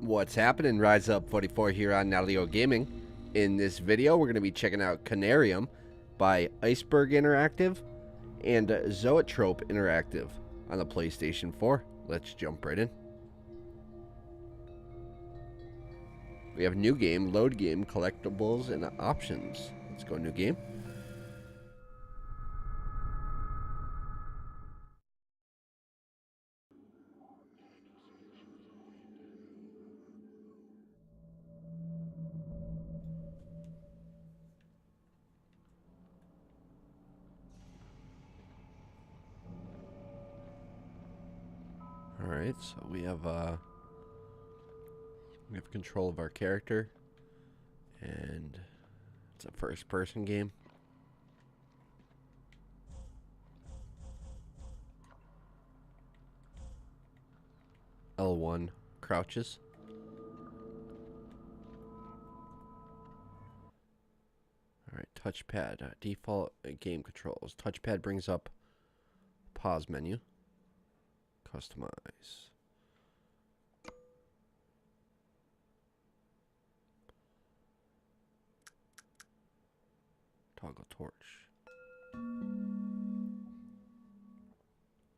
What's happening? Rise Up 44 here on Nalyo Gaming. In this video, we're going to be checking out Conarium by Iceberg Interactive and Zoetrope Interactive on the PlayStation 4. Let's jump right in. We have new game, load game, collectibles, and options. Let's go new game. Alright, so we have control of our character, and it's a first-person game. L1 crouches. Alright, touchpad. Default game controls. Touchpad brings up pause menu. Customize. Toggle torch.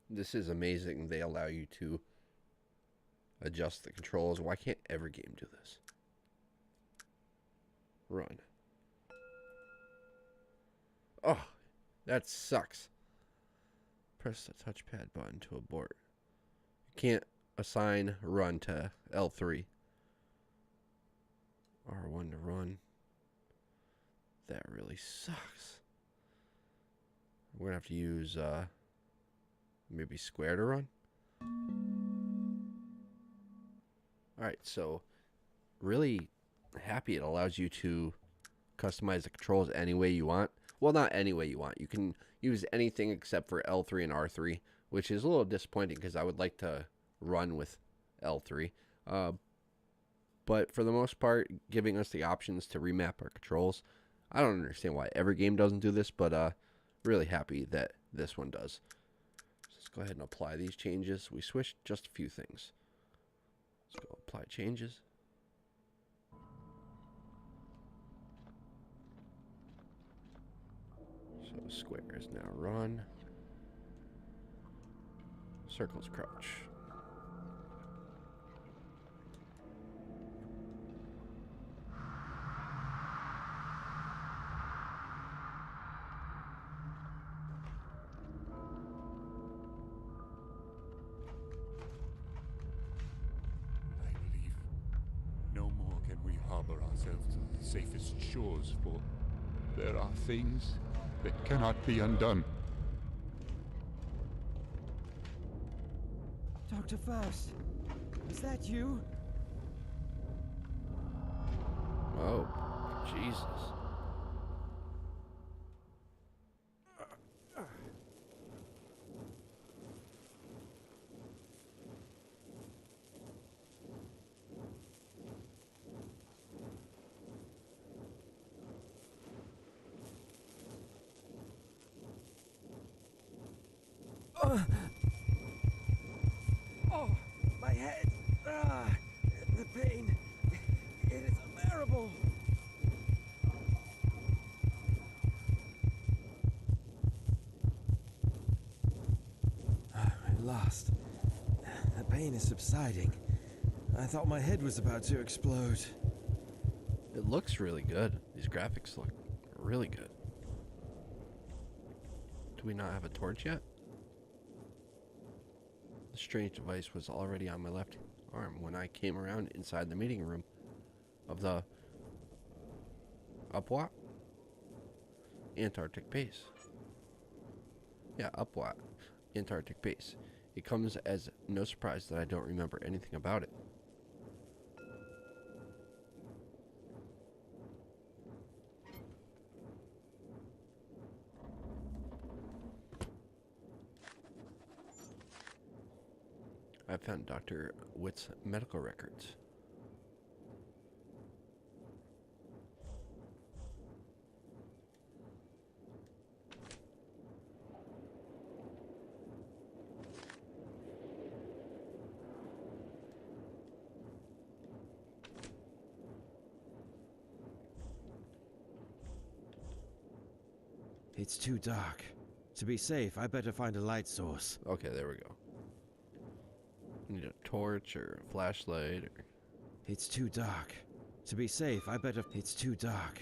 This is amazing. They allow you to adjust the controls. Why can't every game do this? Run. Oh, that sucks. Press the touchpad button to abort. You can't assign run to L3. R1 to run. That really sucks. We're gonna have to use maybe square to run. Alright, so really happy it allows you to customize the controls any way you want. Well, not any way you want. You can use anything except for L3 and R3, which is a little disappointing because I would like to run with L3. But for the most part, giving us the options to remap our controls. I don't understand why every game doesn't do this, but really happy that this one does. So let's go ahead and apply these changes. We switched just a few things. Let's go apply changes. So square is now run. Circles crouch. Ourselves on the safest shores, for there are things that cannot be undone. Dr. Faust, is that you? Oh, Jesus. Oh, my head! The pain! It is unbearable! At last, the pain is subsiding. I thought my head was about to explode. It looks really good. These graphics look really good. Do we not have a torch yet? The strange device was already on my left arm when I came around inside the meeting room of the Upuaut Antarctic base. Yeah, Upuaut Antarctic base. It comes as no surprise that I don't remember anything about it. I found Dr. Witt's medical records. It's too dark. To be safe, I better find a light source. Okay, there we go. Need a torch or a flashlight or... It's too dark. To be safe, I better... It's too dark.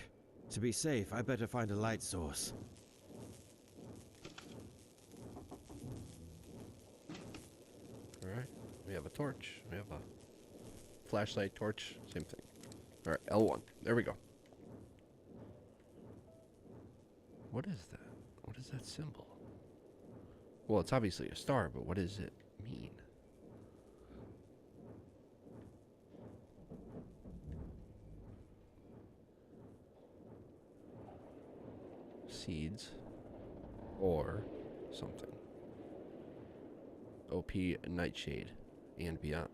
To be safe, I better find a light source. Alright, we have a torch. We have a flashlight, torch, same thing. Alright, L1. There we go. What is that? What is that symbol? Well, it's obviously a star, but what does it mean? Seeds. Or something. OP Nightshade and beyond.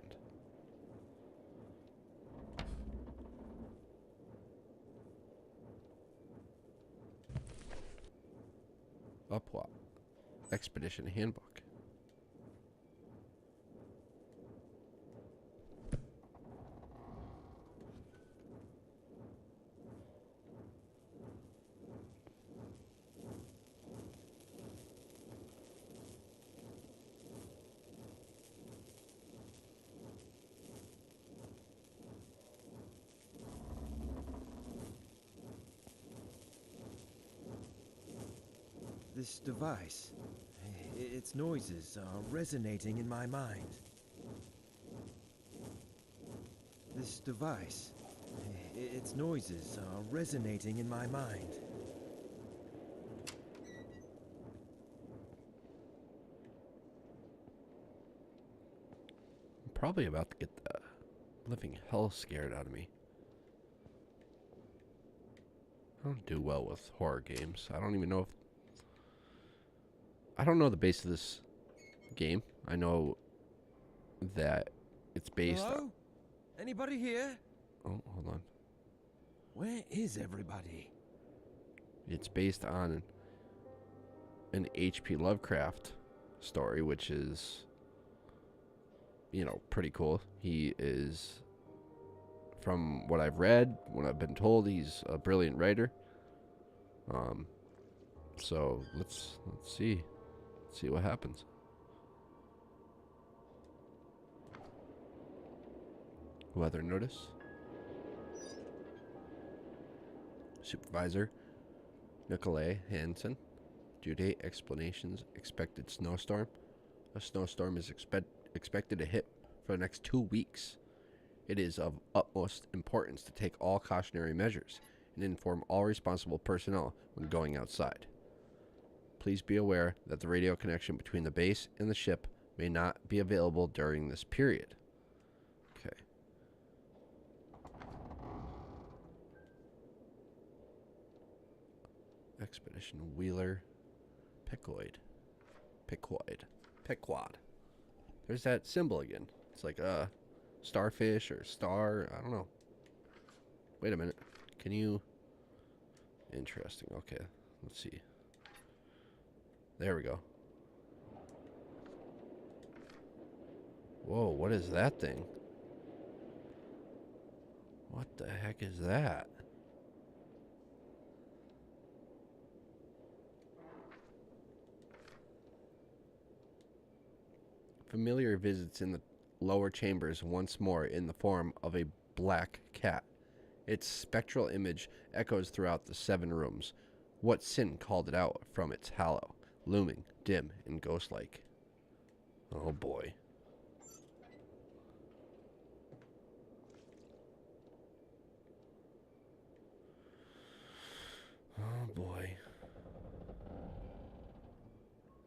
Upuaut Expedition Handbook. This device, its noises are resonating in my mind. This device, its noises are resonating in my mind. I'm probably about to get the living hell scared out of me. I don't do well with horror games. I don't even know if... I don't know the base of this game. I know that it's based Hello? Anybody here? Oh, hold on. Where is everybody? It's based on an H.P. Lovecraft story, which is, you know, pretty cool. He is, from what I've read, what I've been told, he's a brilliant writer. So let's see. Let's see what happens. Weather notice. Supervisor Nikolai Hansen. Due date explanations. Expected snowstorm. A snowstorm is expected to hit for the next 2 weeks. It is of utmost importance to take all cautionary measures and inform all responsible personnel when going outside. Please be aware that the radio connection between the base and the ship may not be available during this period. Okay. Expedition Wheeler Piquoid. There's that symbol again. It's like a starfish or star. I don't know. Wait a minute. Can you... Interesting. Okay. Let's see. There we go. Whoa, what is that thing? What the heck is that? Familiar visits in the lower chambers once more in the form of a black cat. Its spectral image echoes throughout the 7 rooms. What sin called it out from its hollow, looming, dim, and ghost-like? Oh boy. Oh boy.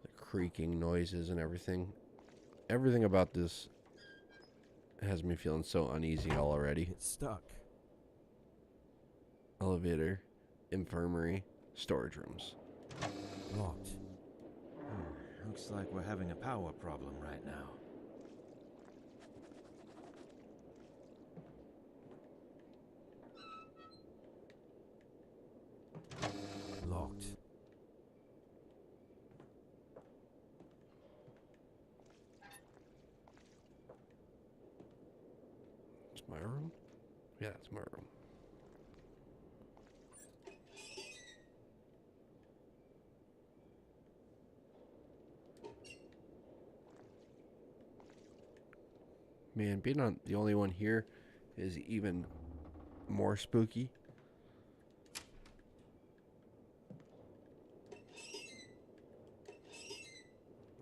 The creaking noises and everything. Everything about this has me feeling so uneasy already. It's stuck. Elevator, infirmary, storage rooms. Locked. Looks like we're having a power problem right now. Locked. It's my room? Yeah, it's my room. Man, being on the only one here is even more spooky.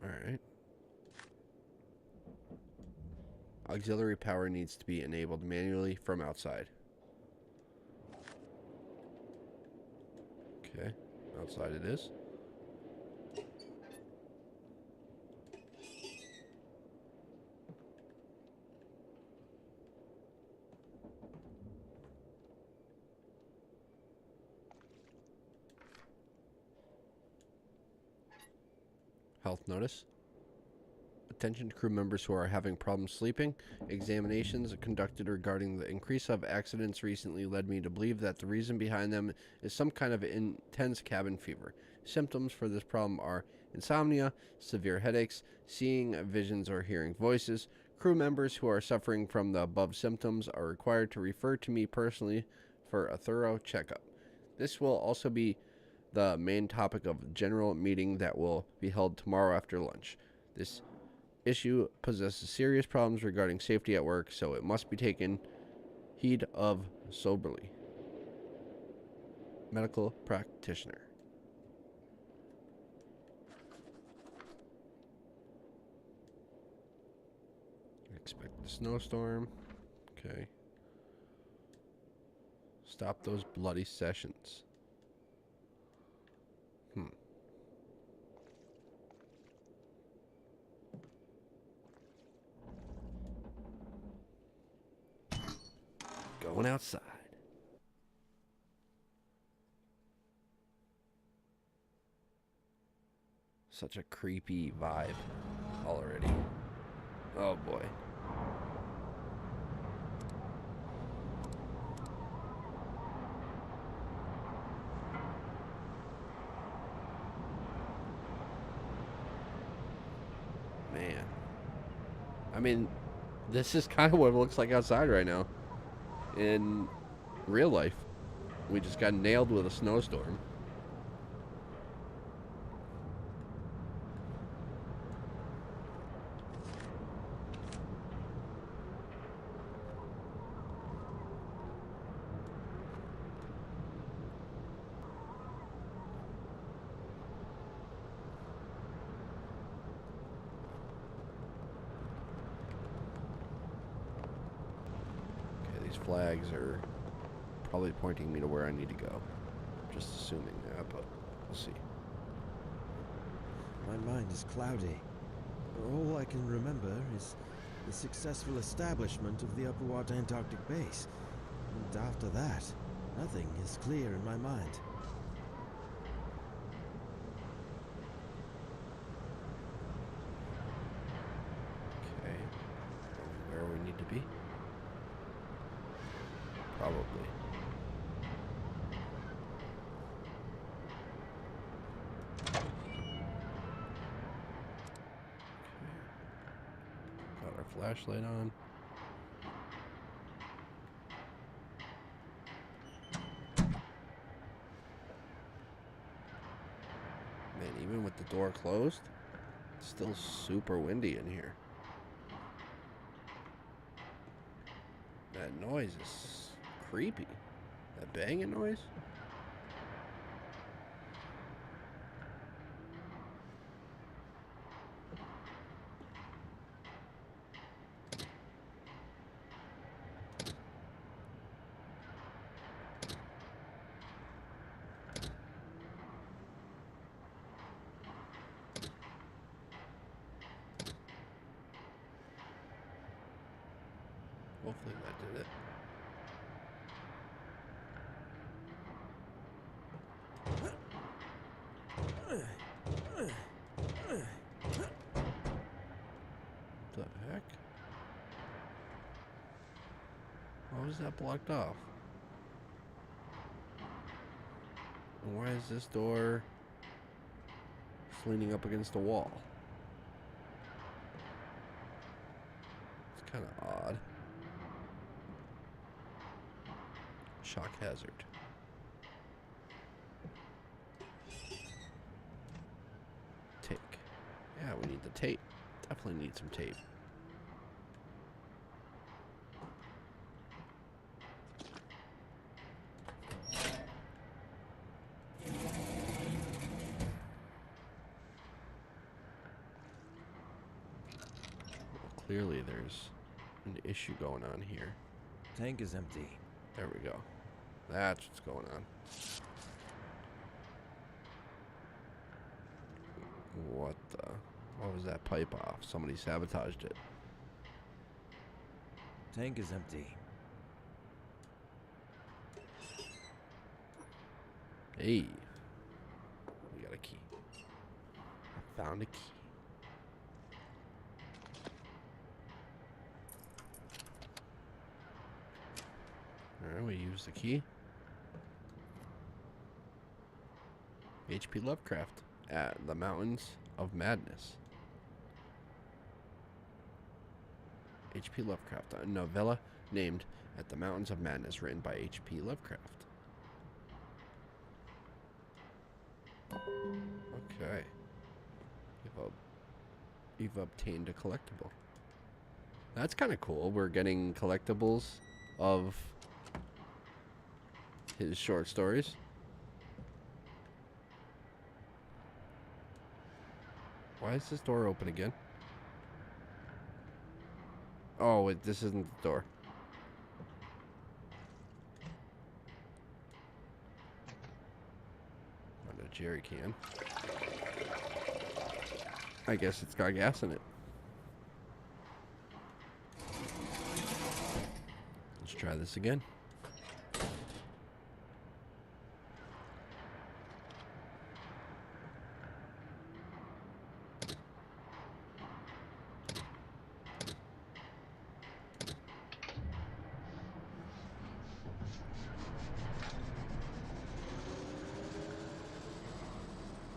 Alright. Auxiliary power needs to be enabled manually from outside. Okay, outside it is. Health notice. Attention to crew members who are having problems sleeping. Examinations conducted regarding the increase of accidents recently led me to believe that the reason behind them is some kind of intense cabin fever. Symptoms for this problem are insomnia, severe headaches, seeing visions or hearing voices. Crew members who are suffering from the above symptoms are required to refer to me personally for a thorough checkup. This will also be the main topic of general meeting that will be held tomorrow after lunch. This issue possesses serious problems regarding safety at work, so it must be taken heed of soberly. Medical practitioner. Expect a snowstorm. Okay. Stop those bloody sessions. Going outside. Such a creepy vibe already. Oh boy. Man. I mean, this is kind of what it looks like outside right now. In real life. We just got nailed with a snowstorm. Okay, these flags are probably pointing me to where I need to go. Just assuming that, but we'll see. My mind is cloudy. All I can remember is the successful establishment of the Upuaut Antarctic base. And after that, nothing is clear in my mind. Okay. Where we need to be? Probably. Got our flashlight on. Man, even with the door closed, it's still super windy in here. That noise is creepy. That banging noise? Hopefully that did it. The heck? Why was that blocked off? And why is this door leaning up against the wall? It's kind of odd. Shock hazard. Take. Yeah, we need the tape. Definitely need some tape. Clearly there's an issue going on here. Tank is empty. There we go. That's what's going on. What the? What was that pipe off? Somebody sabotaged it. Tank is empty. Hey. We got a key. I found a key. Alright, we use the key. H.P. Lovecraft at the Mountains of Madness. H.P. Lovecraft, a novella named At the Mountains of Madness, written by H.P. Lovecraft. Okay. You've obtained a collectible. That's kind of cool. We're getting collectibles of his short stories. Why is this door open again? Oh, wait, this isn't the door. On a jerry can. I guess it's got gas in it. Let's try this again.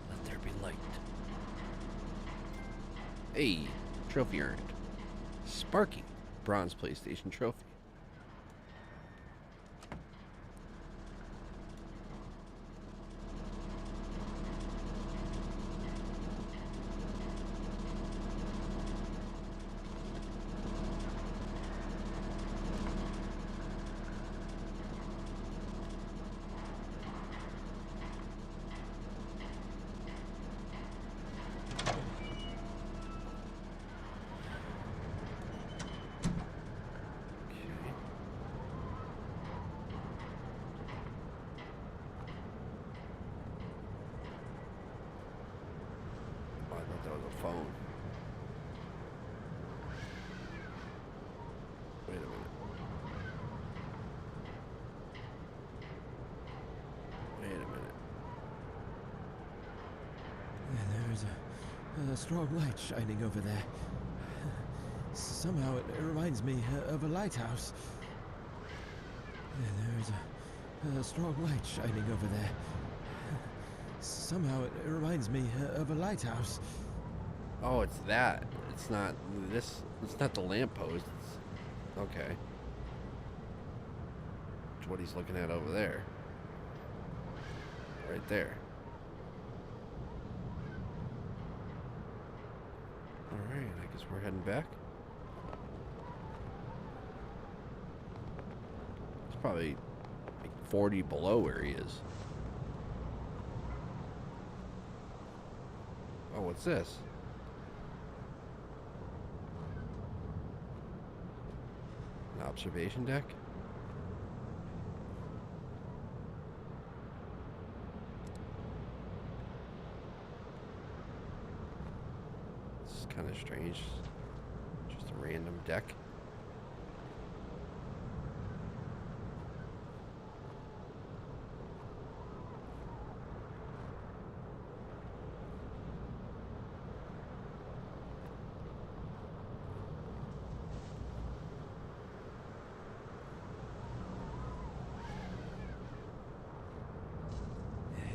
Let there be light. Hey, trophy earned. Sparky, bronze PlayStation trophy. That was a phone. Wait a minute. Wait a minute. There's a strong light shining over there. Somehow it reminds me of a lighthouse. There's a strong light shining over there. Somehow it reminds me of a lighthouse. Oh, it's that. It's not this. It's not the lamppost. It's okay. It's what he's looking at over there. Right there. Alright, I guess we're heading back. It's probably like 40 below where he is. Oh, what's this? An observation deck? This is kind of strange. Just a random deck.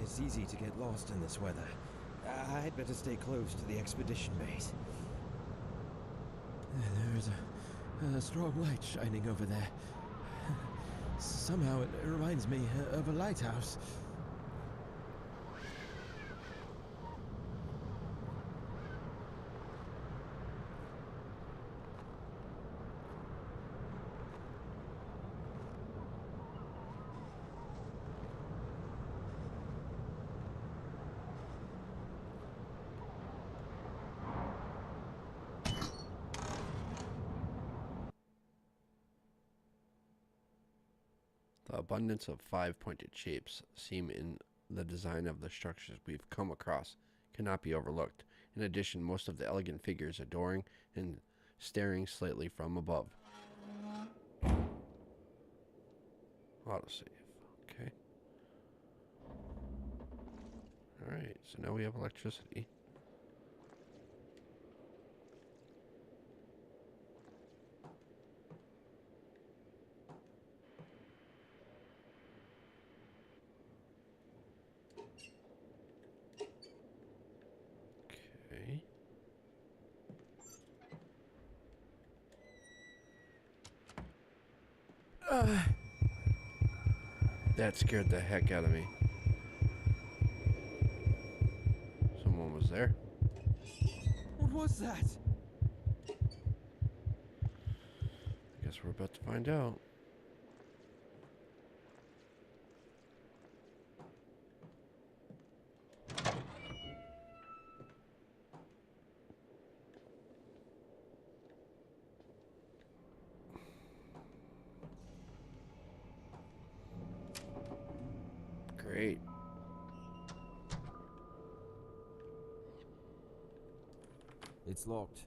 It's easy to get lost in this weather. I'd better stay close to the expedition base. There's a strong light shining over there. Somehow it reminds me of a lighthouse. The abundance of five-pointed shapes seen in the design of the structures we've come across cannot be overlooked. In addition, most of the elegant figures adoring and staring slightly from above. Autosave. Okay. Alright, so now we have electricity. Okay. That scared the heck out of me. Someone was there. What was that? I guess we're about to find out. Great. It's locked.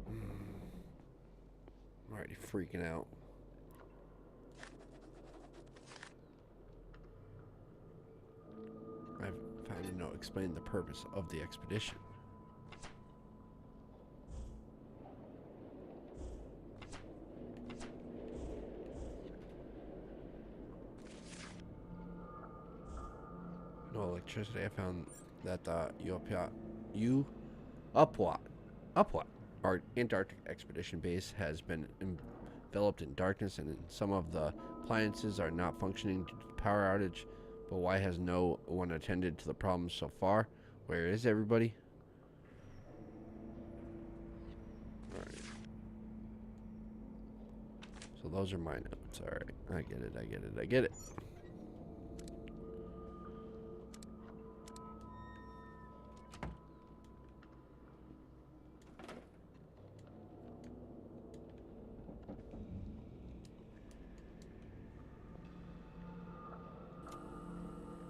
I'm already freaking out. I've found a note explaining the purpose of the expedition. No electricity. I found that the Upuaut, our Antarctic expedition base has been enveloped in darkness, and some of the appliances are not functioning due to the power outage. But why has no one attended to the problem so far? Where is everybody? Alright. So those are my notes. Alright. I get it. I get it. I get it.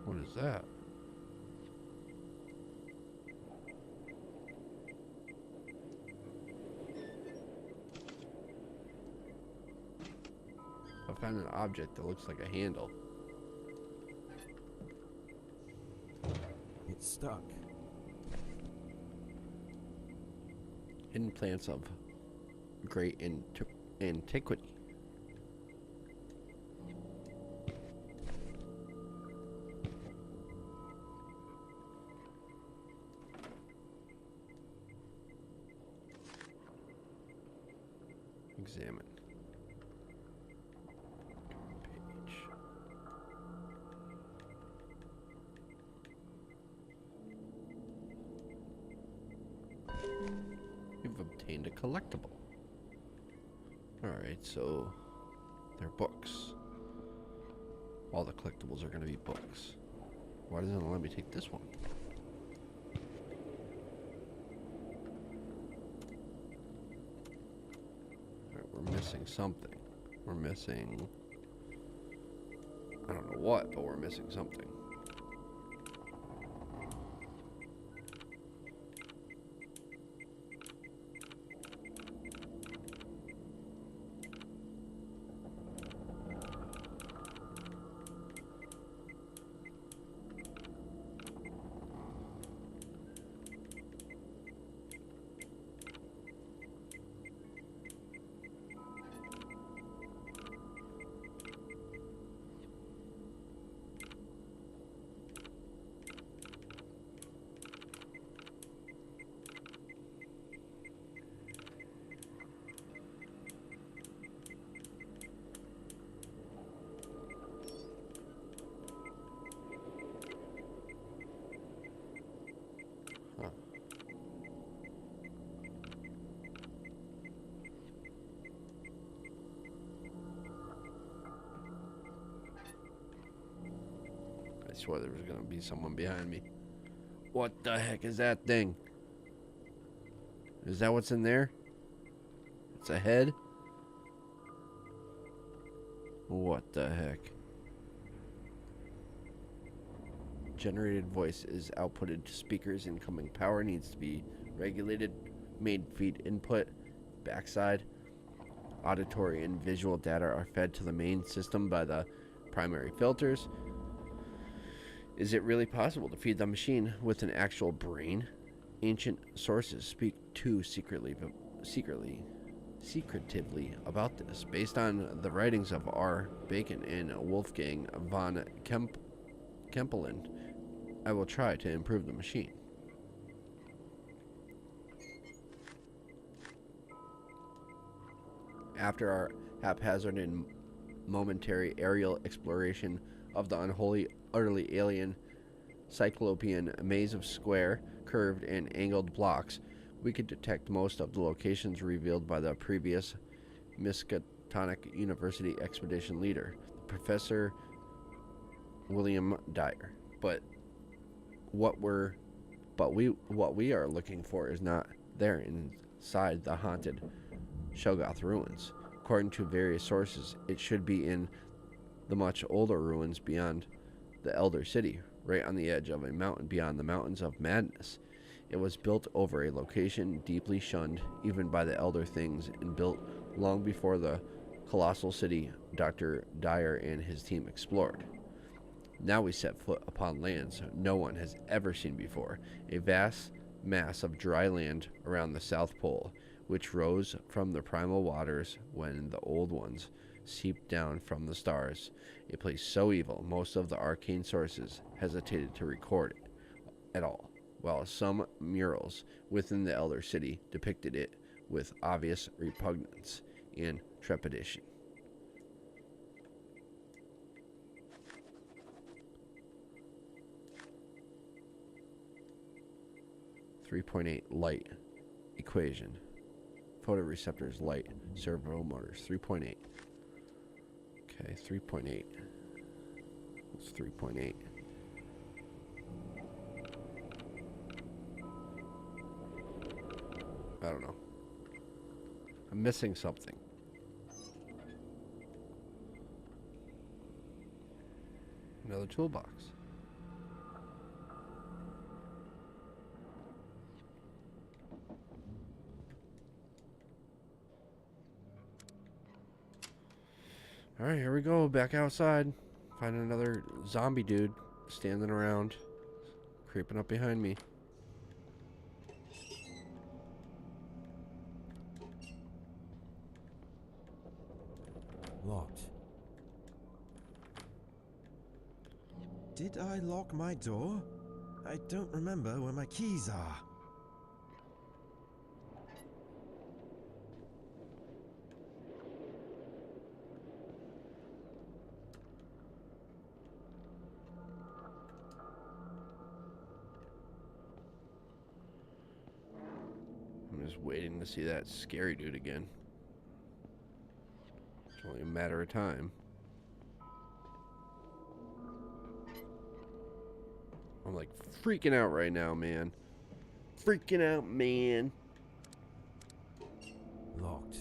What is that? I found an object that looks like a handle. It's stuck. Hidden plants of great antiquity. Examine. Page. You've obtained a collectible. Alright, so they're books. All the collectibles are going to be books. Why doesn't it let me take this one? Alright, we're missing something. We're missing... I don't know what, but we're missing something. Huh. I swear there was gonna be someone behind me. What the heck is that thing? Is that what's in there? It's a head? What the heck? Generated voice is outputted to speakers. Incoming power needs to be regulated. Main feed input. Backside. Auditory and visual data are fed to the main system by the primary filters. Is it really possible to feed the machine with an actual brain? Ancient sources speak too secretively about this. Based on the writings of R. Bacon and Wolfgang von Kempelen, I will try to improve the machine. After our haphazard and momentary aerial exploration of the unholy, utterly alien, cyclopean maze of square, curved, and angled blocks, we could detect most of the locations revealed by the previous Miskatonic University expedition leader, Professor William Dyer. But what we are looking for is not there inside the haunted Shoggoth ruins. According to various sources, it should be in the much older ruins beyond the Elder City, right on the edge of a mountain beyond the Mountains of Madness. It was built over a location deeply shunned even by the Elder Things and built long before the colossal city Dr. Dyer and his team explored. Now we set foot upon lands no one has ever seen before, a vast mass of dry land around the South Pole, which rose from the primal waters when the old ones seeped down from the stars, a place so evil most of the arcane sources hesitated to record it at all, while some murals within the Elder City depicted it with obvious repugnance and trepidation. .8 light equation. Photoreceptors, light, servo motors, 3.8. Okay, 3.8. What's 3.8? I don't know. I'm missing something. Another toolbox. Alright, here we go. Back outside. Find another zombie dude standing around, creeping up behind me. Locked. Did I lock my door? I don't remember where my keys are. I'm just waiting to see that scary dude again. It's only a matter of time. I'm like freaking out right now, man. Freaking out, man. Locked.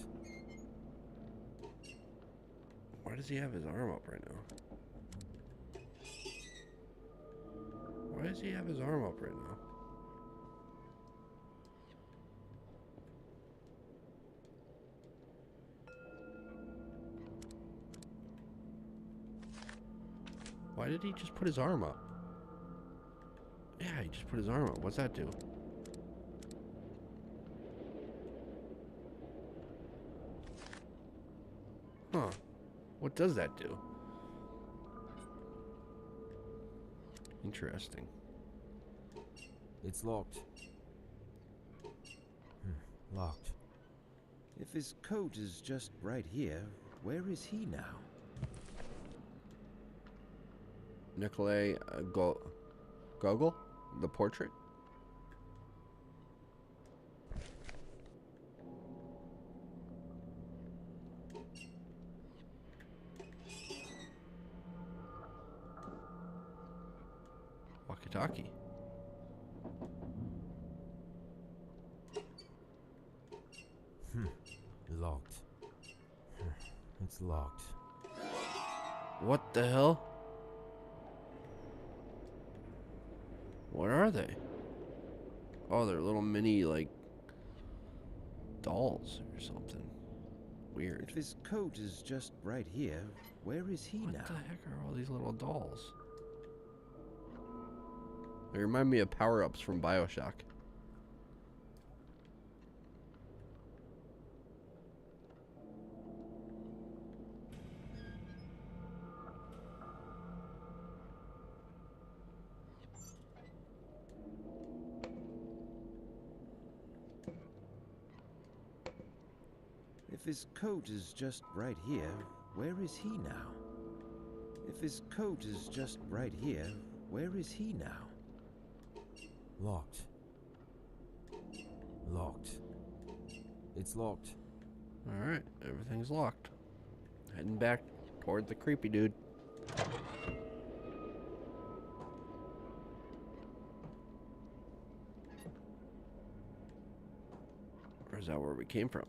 Why does he have his arm up right now? Why does he have his arm up right now? Why did he just put his arm up? Yeah, he just put his arm up. What's that do? Huh. What does that do? Interesting. It's locked. Locked. If his coat is just right here, where is he now? Nikolai Gogol? The portrait? Walkie-talkie. Locked. It's locked. What the hell? What are they? Oh, they're little mini, like, dolls or something. Weird. If his coat is just right here, where is he What now? the heck are all these little dolls? They remind me of power-ups from BioShock. If his coat is just right here, where is he now? If his coat is just right here, where is he now? Locked. Locked. It's locked. Alright, everything's locked. Heading back toward the creepy dude. Or is that where we came from?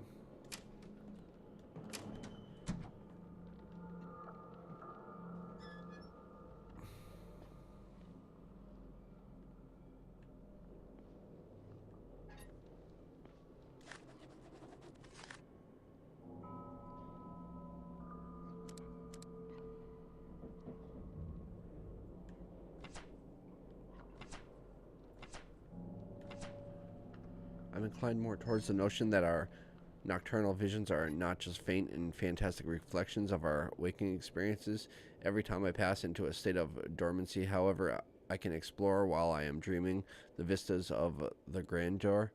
I'm inclined more towards the notion that our nocturnal visions are not just faint and fantastic reflections of our waking experiences. Every time I pass into a state of dormancy, however, I can explore while I am dreaming the vistas of the grandeur,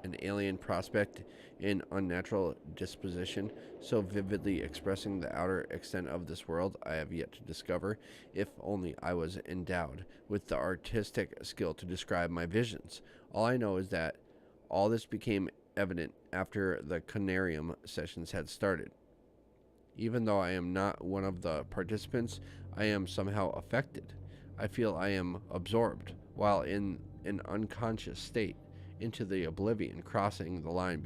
an alien prospect in unnatural disposition, so vividly expressing the outer extent of this world I have yet to discover. If only I was endowed with the artistic skill to describe my visions. All I know is that all this became evident after the Conarium sessions had started. Even though I am not one of the participants, I am somehow affected. I feel I am absorbed, while in an unconscious state, into the oblivion, crossing the line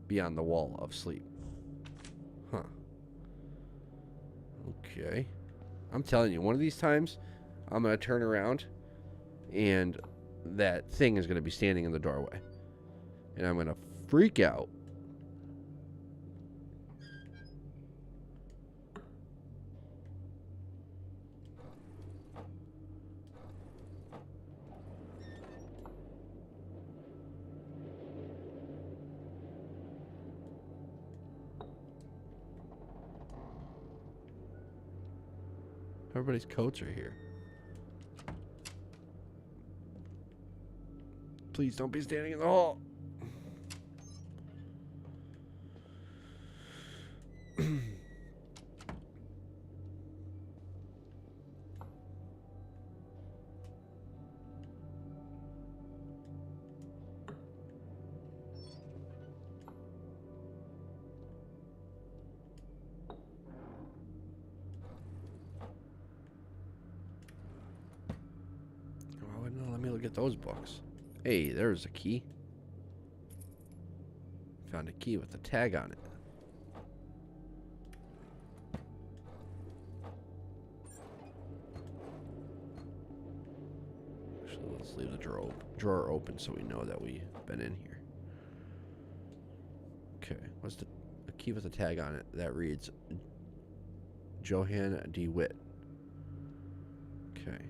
beyond the wall of sleep. Huh. Okay. I'm telling you, one of these times, I'm going to turn around, and that thing is going to be standing in the doorway. And I'm going to freak out. Everybody's coats are here. Please don't be standing in the hall. Why wouldn't it let me look at those books? Hey, there's a key. Found a key with a tag on it. Actually, let's leave the drawer open so we know that we've been in here. Okay, what's a key with a tag on it that reads Johann D. Witt. Okay.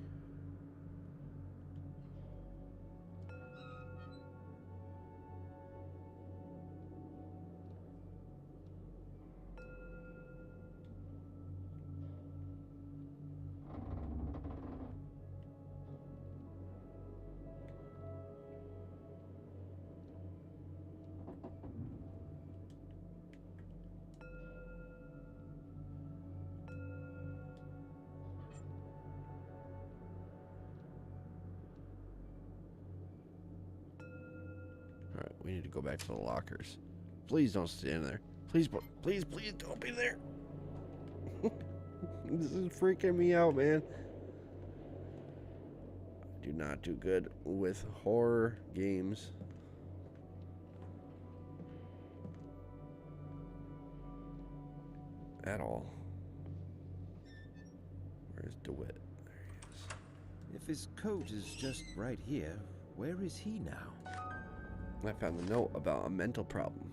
Alright, we need to go back to the lockers. Please don't stand there. Please, please, please don't be there. This is freaking me out, man. I do not do good with horror games. at all. Where's DeWitt? There he is. If his coat is just right here, where is he now? I found a note about a mental problem.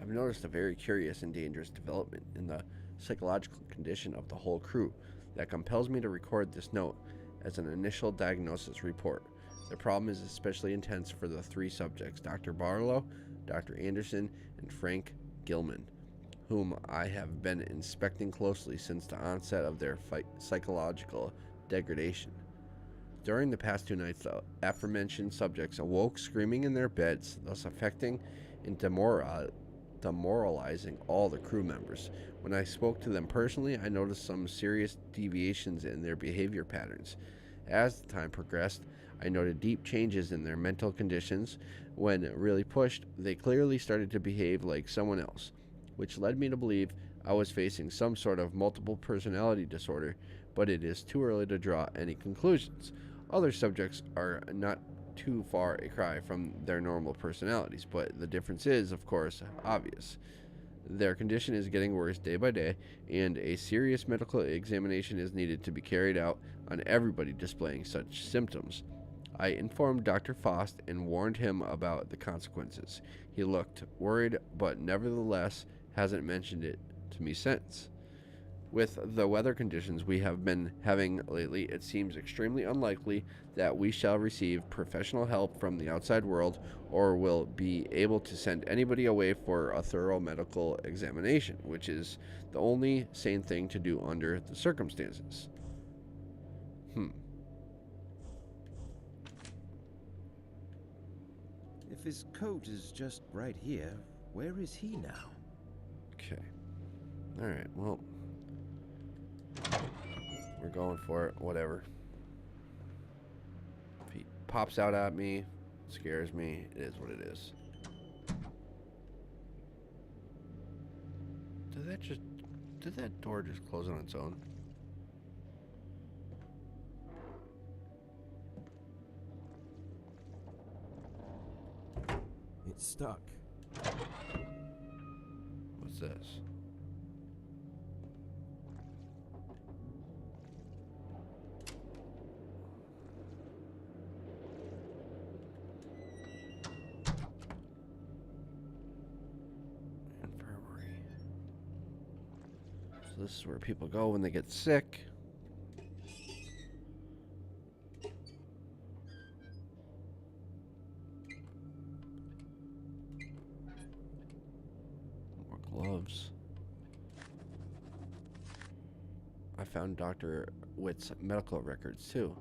I've noticed a very curious and dangerous development in the psychological condition of the whole crew that compels me to record this note as an initial diagnosis report. The problem is especially intense for the three subjects, Dr. Barlow, Dr. Anderson, and Frank Gilman, whom I have been inspecting closely since the onset of their psychological degradation. During the past 2 nights, the aforementioned subjects awoke screaming in their beds, thus affecting and demoralizing all the crew members. When I spoke to them personally, I noticed some serious deviations in their behavior patterns. As the time progressed, I noted deep changes in their mental conditions. When really pushed, they clearly started to behave like someone else, which led me to believe I was facing some sort of multiple personality disorder, but it is too early to draw any conclusions. Other subjects are not too far a cry from their normal personalities, but the difference is, of course, obvious. Their condition is getting worse day by day, and a serious medical examination is needed to be carried out on everybody displaying such symptoms. I informed Dr. Faust and warned him about the consequences. He looked worried, but nevertheless hasn't mentioned it to me since. With the weather conditions we have been having lately, it seems extremely unlikely that we shall receive professional help from the outside world or will be able to send anybody away for a thorough medical examination, which is the only sane thing to do under the circumstances. If his coat is just right here, where is he now? Okay. Alright, well, we're going for it, whatever. If he pops out at me, scares me, it is what it is. Did that door just close on its own? It's stuck. What's this? Infirmary. So this is where people go when they get sick. Gloves. I found Dr. Witt's medical records too.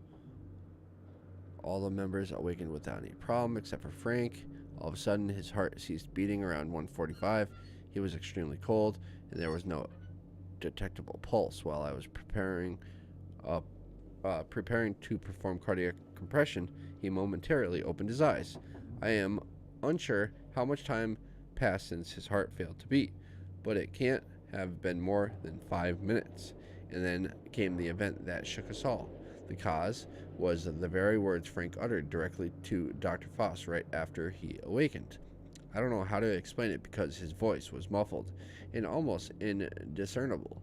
All the members awakened without any problem except for Frank. All of a sudden his heart ceased beating around 1:45. He was extremely cold and there was no detectable pulse. While I was preparing to perform cardiac compression, he momentarily opened his eyes. I am unsure how much time passed since his heart failed to beat, but it can't have been more than 5 minutes. And then came the event that shook us all. The cause was the very words Frank uttered directly to Dr. Faust right after he awakened. I don't know how to explain it because his voice was muffled and almost indiscernible,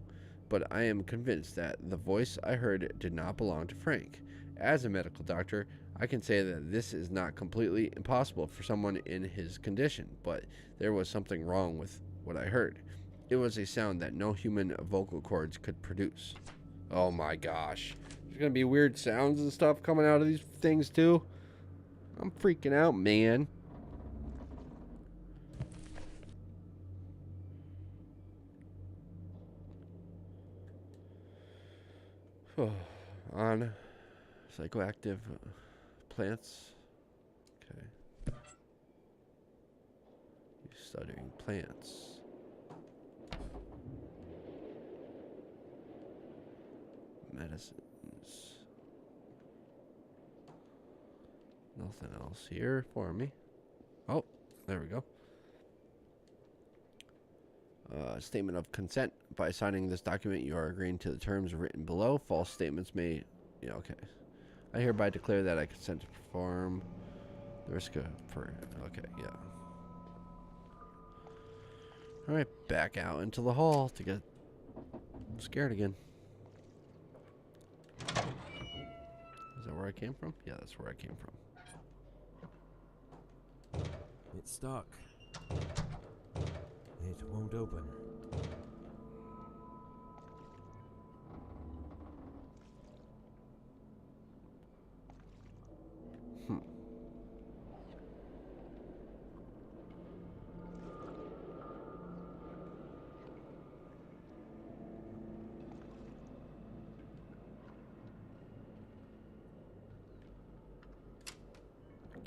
but I am convinced that the voice I heard did not belong to Frank. As a medical doctor, I can say that this is not completely impossible for someone in his condition, but there was something wrong with what I heard. It was a sound that no human vocal cords could produce. Oh my gosh. There's gonna be weird sounds and stuff coming out of these things too. I'm freaking out, man. On psychoactive plants. Okay. Studying plants. Medicines. Nothing else here for me. Oh, there we go. Statement of consent. By signing this document, you are agreeing to the terms written below. False statements may... Yeah, okay. I hereby declare that I consent to perform the risk of... Okay, yeah. Alright, back out into the hall to get scared again. Is that where I came from? Yeah, that's where I came from. It's stuck. It won't open.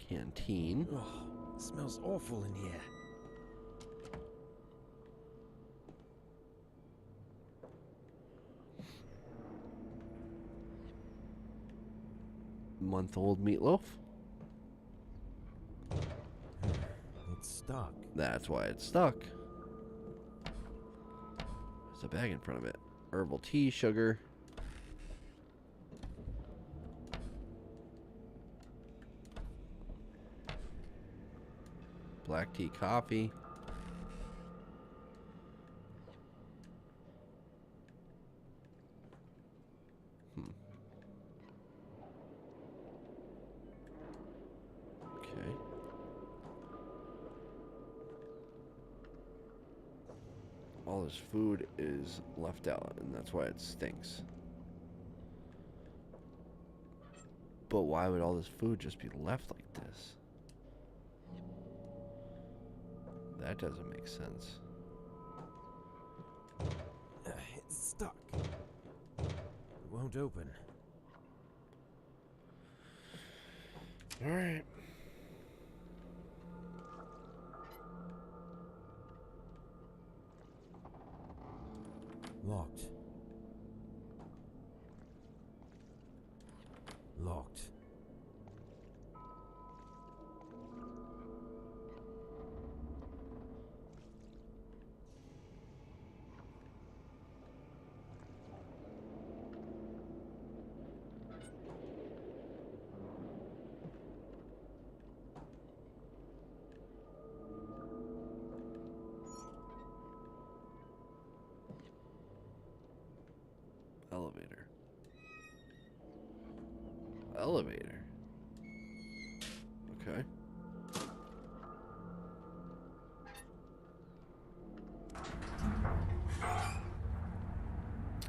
Canteen. Oh, it smells awful in here. Month-old meatloaf. It's stuck. That's why it's stuck. There's a bag in front of it. Herbal tea, sugar. Black tea, coffee. Okay. All this food is left out, and that's why it stinks. But why would all this food just be left like this? That doesn't make sense. It's stuck. It won't open. All right. Locked. Locked. Elevator. Elevator. Okay.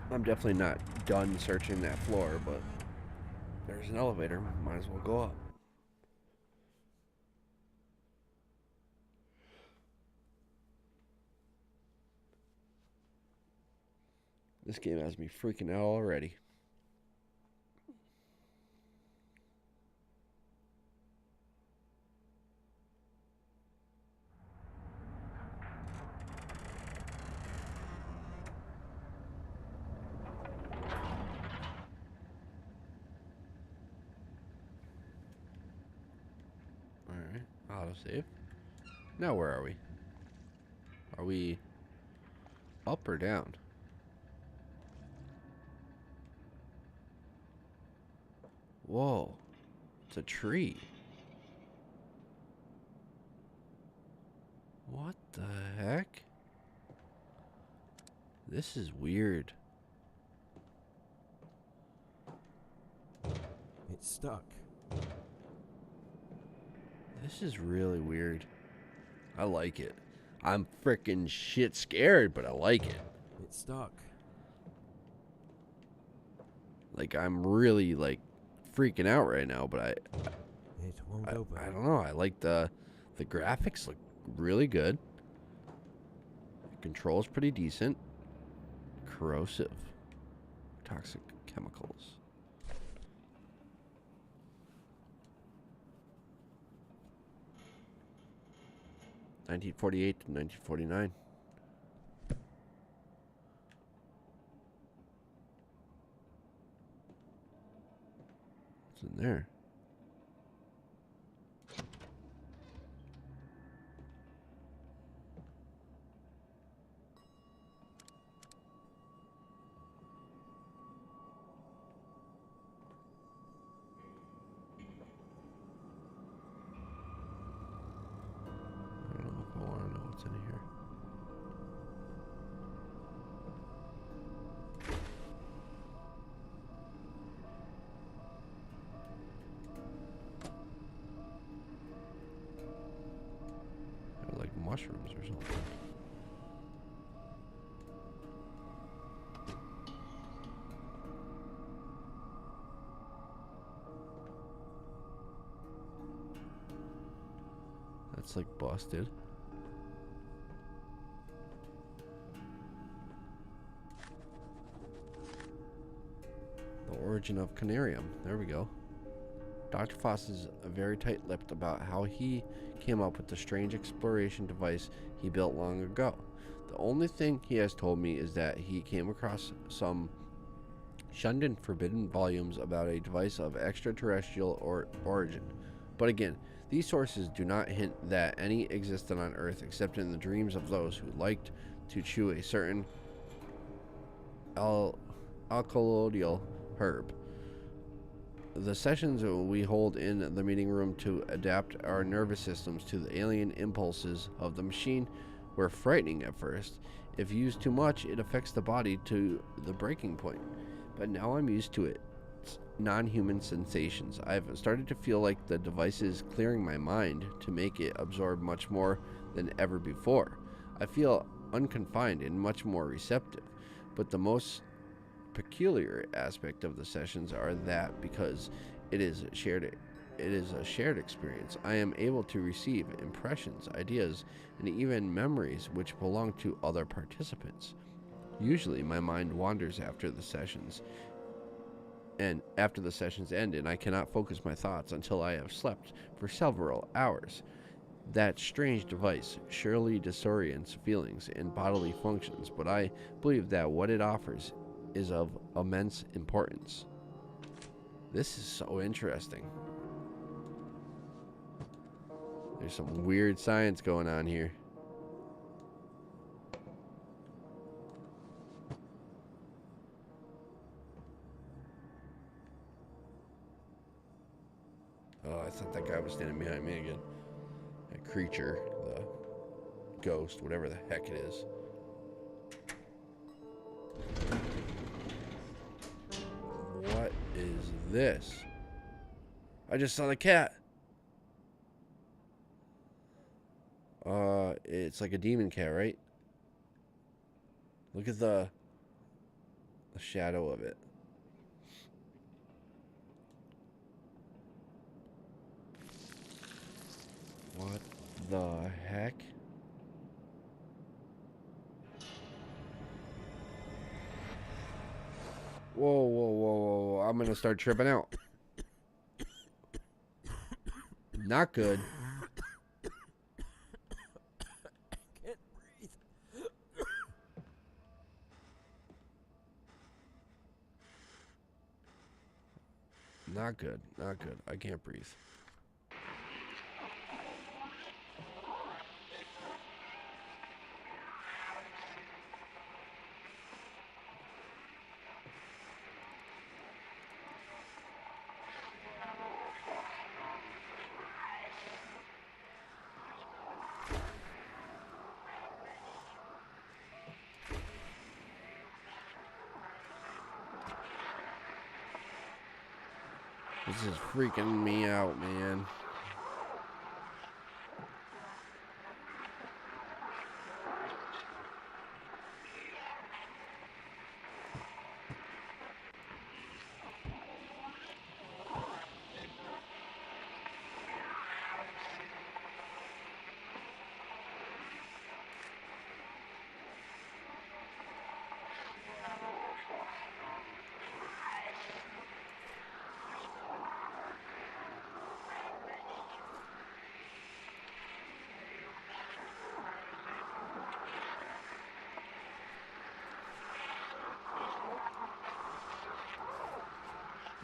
I'm definitely not done searching that floor, but there's an elevator. Might as well go up. This game has me freaking out already. Alright, autosave. Now where are we? Are we up or down? Whoa, it's a tree. What the heck? This is weird. It's stuck. This is really weird. I like it. I'm freaking shit scared, but I like it. It's stuck. Like, I'm really, like, freaking out right now, but It won't open. I don't know. I like the graphics look really good. The control's pretty decent. Corrosive. Toxic chemicals. (1948 to 1949). What's in there? I don't know if I want to know what's in here. mushrooms or something. That's like busted. The origin of Conarium. There we go. Dr. Foss is very tight-lipped about how he came up with the strange exploration device he built long ago. The only thing he has told me is that he came across some shunned and forbidden volumes about a device of extraterrestrial origin. But again, these sources do not hint that any existed on Earth except in the dreams of those who liked to chew a certain alkaloidal herb. The sessions we hold in the meeting room to adapt our nervous systems to the alien impulses of the machine were frightening at first. If used too much, it affects the body to the breaking point. But now I'm used to it. Non-human sensations. I've started to feel like the device is clearing my mind to make it absorb much more than ever before. I feel unconfined and much more receptive. But the most peculiar aspect of the sessions are that because it is a shared experience, I am able to receive impressions, ideas, and even memories which belong to other participants. Usually my mind wanders after the sessions end and I cannot focus my thoughts until I have slept for several hours. That strange device surely disorients feelings and bodily functions, but I believe that what it offers is of immense importance. This is so interesting. There's some weird science going on here. Oh, I thought that guy was standing behind me again. That creature, the ghost, whatever the heck it is. What is this? I just saw the cat. It's like a demon cat, right? Look at the shadow of it. What the heck? Whoa, whoa, whoa, whoa, whoa. I'm gonna start tripping out. Not good. Can't breathe. Not good. Not good. I can't breathe. This is freaking me out, man.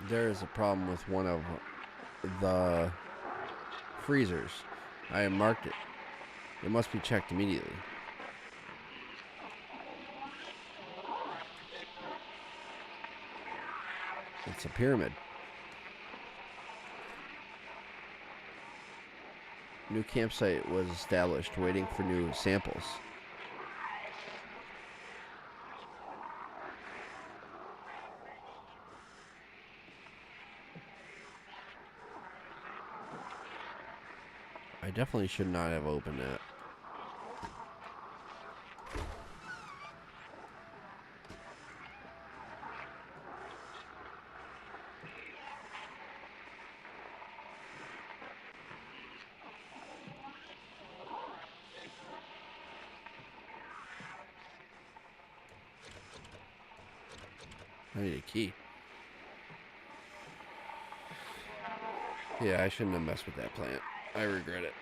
There is a problem with one of the freezers. I have marked it. It must be checked immediately. It's a pyramid. New campsite was established, waiting for new samples. I definitely should not have opened it. I need a key. Yeah, I shouldn't have messed with that plant. I regret it.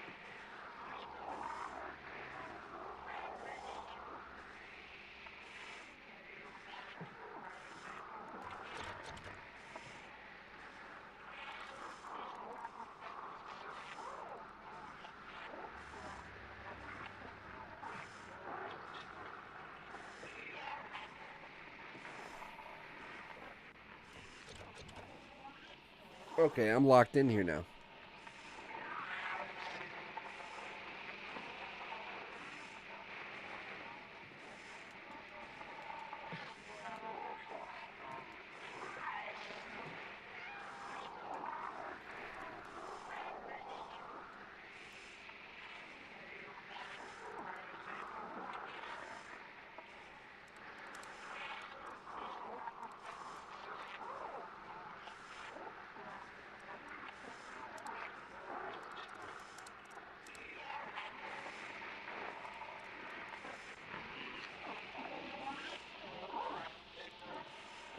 Okay, I'm locked in here now.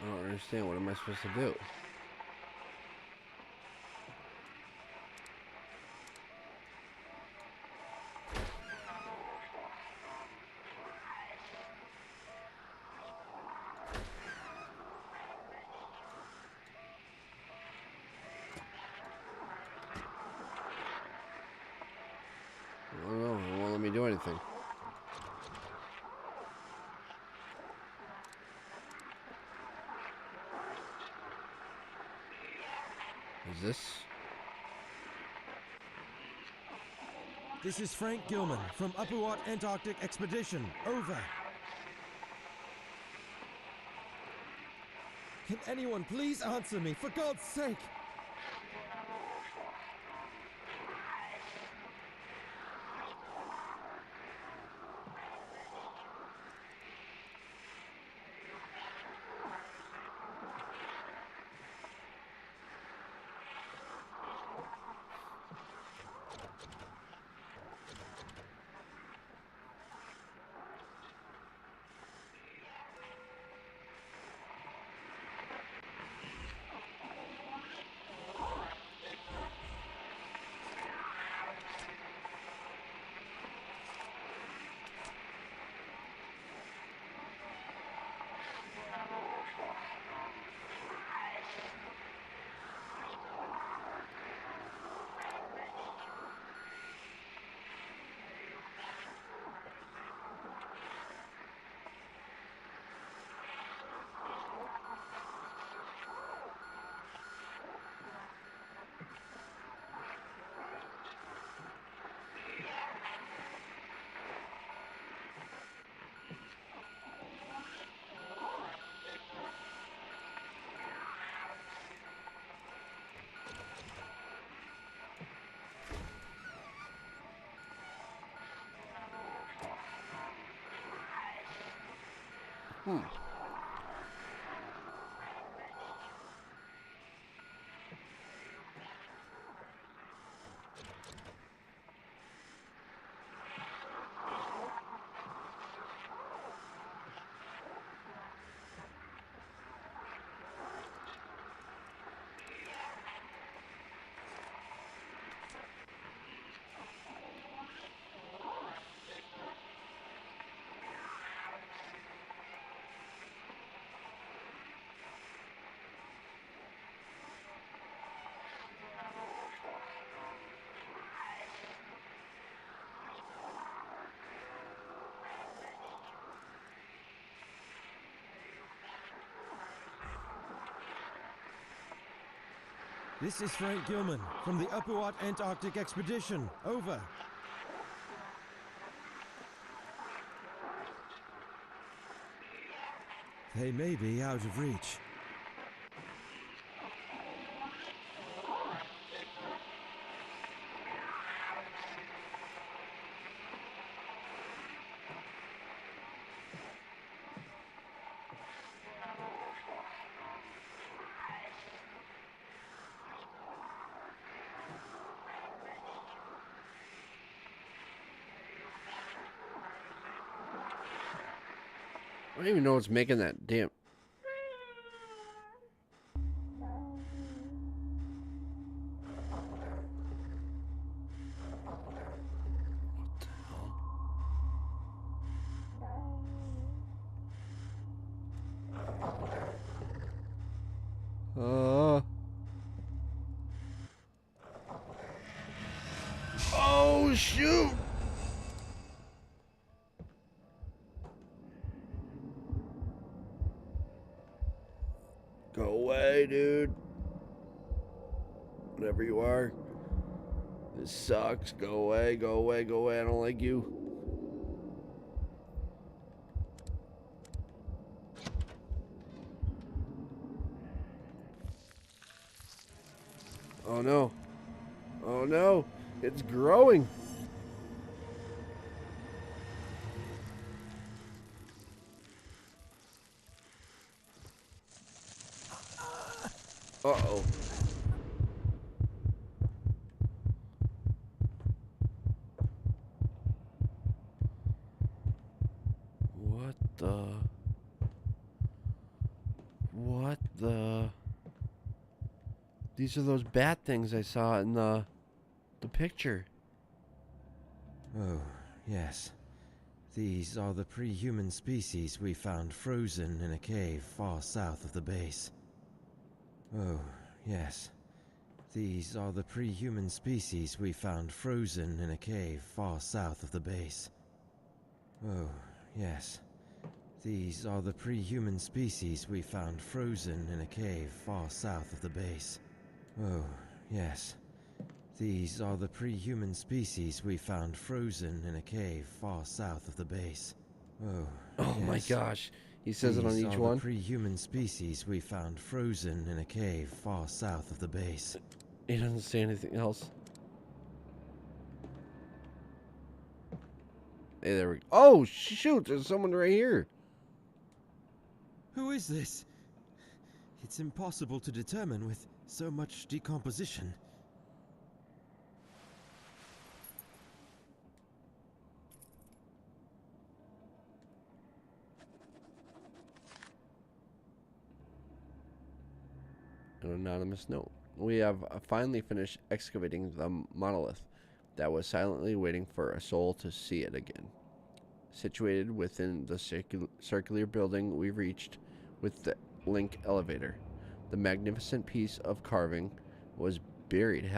I don't understand. What am I supposed to do? I don't know. It won't let me do anything. Is this? This is Frank Gilman from Upuaut Antarctic Expedition. Over. Can anyone please answer me, for God's sake? Hmm. This is Frank Gilman from the Upuaut Antarctic Expedition. Over. They may be out of reach. I don't even know what's making that damn. Oh, shoot! Go away, dude. Whatever you are. This sucks. Go away, go away, go away. I don't like you. Oh no. Oh no. It's growing. Uh-oh. What the? What the? These are those bat things I saw in the picture. Oh, yes. These are the pre-human species we found frozen in a cave far south of the base. Oh, yes. These are the pre-human species we found frozen in a cave far south of the base. Oh, yes. These are the pre-human species we found frozen in a cave far south of the base. Oh, yes. These are the pre-human species we found frozen in a cave far south of the base. Oh, Oh yes. my gosh. He says it on These each are one. the pre-human species we found frozen in a cave far south of the base. He doesn't say anything else. Hey, there we go. Oh, shoot. There's someone right here. Who is this? It's impossible to determine with so much decomposition. An anonymous note. We have finally finished excavating the monolith that was silently waiting for a soul to see it again. Situated within the circular building we reached with the link elevator, the magnificent piece of carving was buried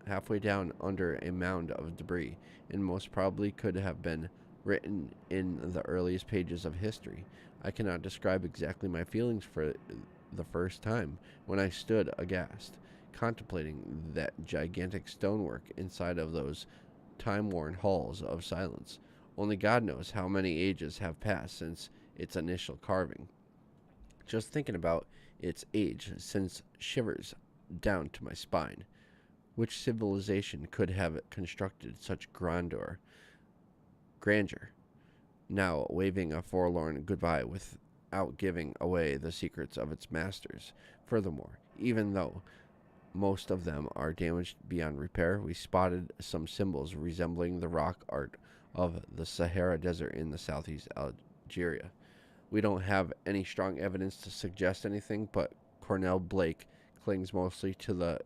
halfway down under a mound of debris, and most probably could have been written in the earliest pages of history. I cannot describe exactly my feelings for the first time when I stood aghast, contemplating that gigantic stonework inside of those time-worn halls of silence. Only God knows how many ages have passed since its initial carving. Just thinking about its age sends shivers down to my spine. Which civilization could have constructed such grandeur, now waving a forlorn goodbye without giving away the secrets of its masters? Furthermore, even though most of them are damaged beyond repair, we spotted some symbols resembling the rock art of the Sahara Desert in the southeast Algeria. We don't have any strong evidence to suggest anything, but Cornell Blake clings mostly to the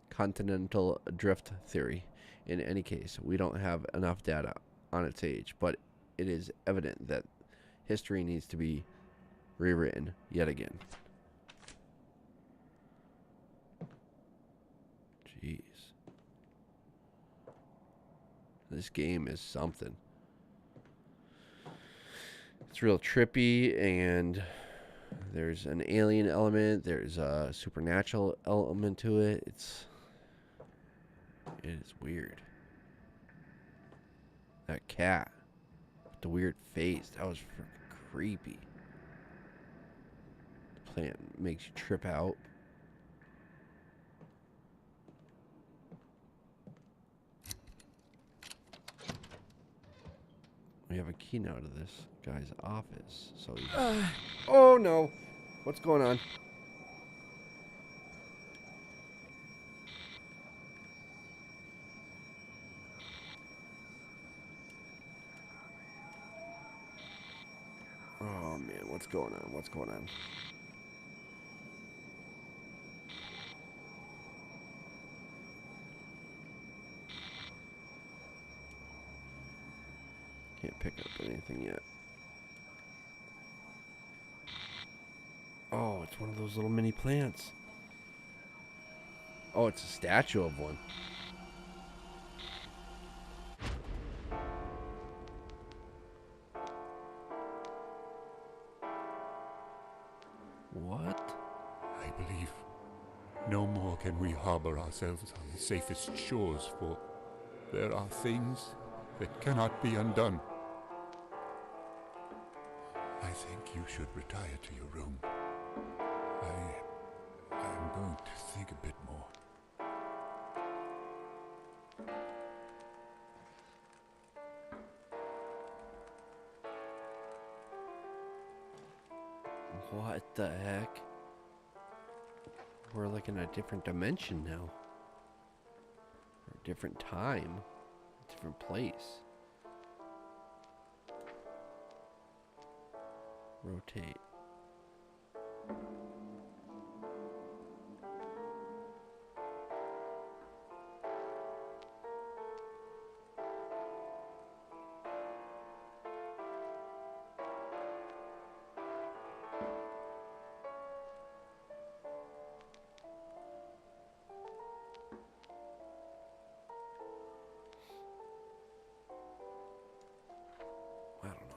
continental drift theory. In any case, we don't have enough data on its age, but it is evident that history needs to be rewritten yet again. Jeez. This game is something. It's real trippy, and there's an alien element, there's a supernatural element to it. It is weird. That cat with the weird face, that was freaking creepy. The plant makes you trip out. We have a key now to this guy's office. So he oh no. What's going on? Oh man, what's going on? What's going on? Can't pick up anything yet. Oh, it's one of those little mini plants. Oh, it's a statue of one. What? I believe no more can we harbor ourselves on the safest shores, for there are things that cannot be undone. I think you should retire to your room. I'm going to think a bit more. What the heck? We're like in a different dimension now. Or a different time. A different place. Rotate. I don't know.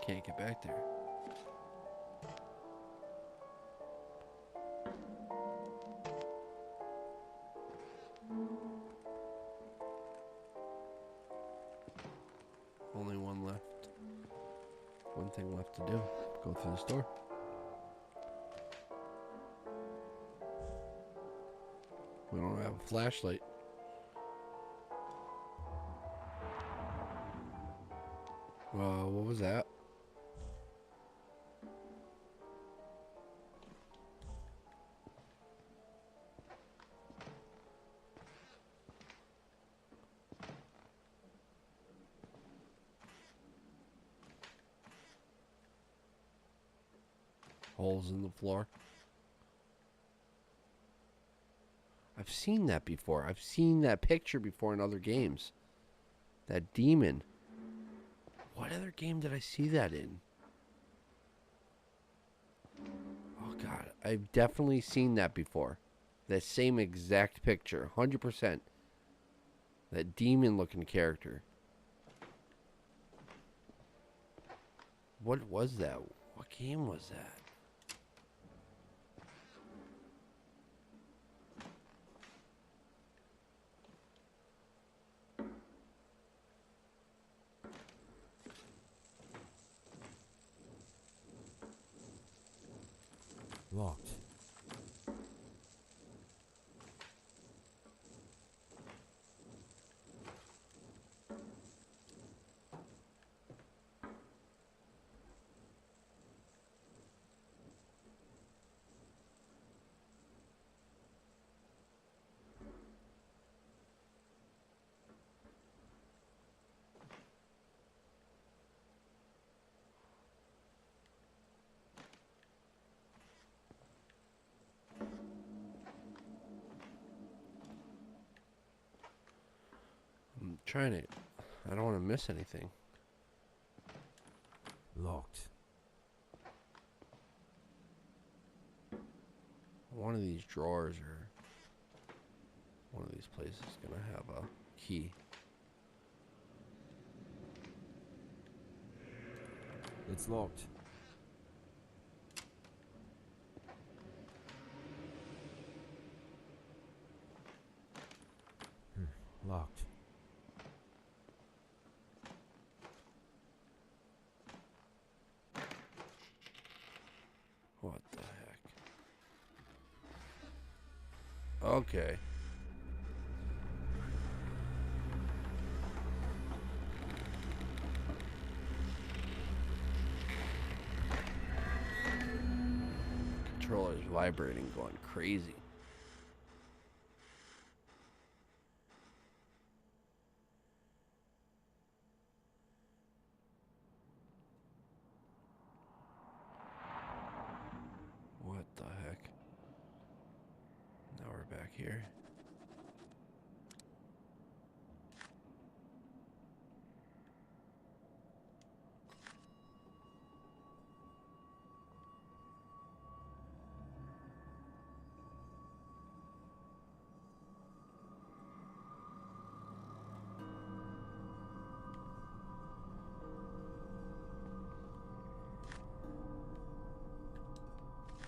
Can't get back there. Only one left. One thing left to do. Go through the store. We don't have a flashlight. What was that? Holes in the floor. I've seen that before. I've seen that picture before in other games. That demon. What other game did I see that in? Oh God, I've definitely seen that before. That same exact picture, 100%. That demon-looking character. What was that? What game was that? Locked. I'm trying to... I don't want to miss anything. Locked. One of these drawers or one of these places is going to have a key. It's locked. Locked. Okay. Controller's vibrating, going crazy. What the heck? Now we're back here.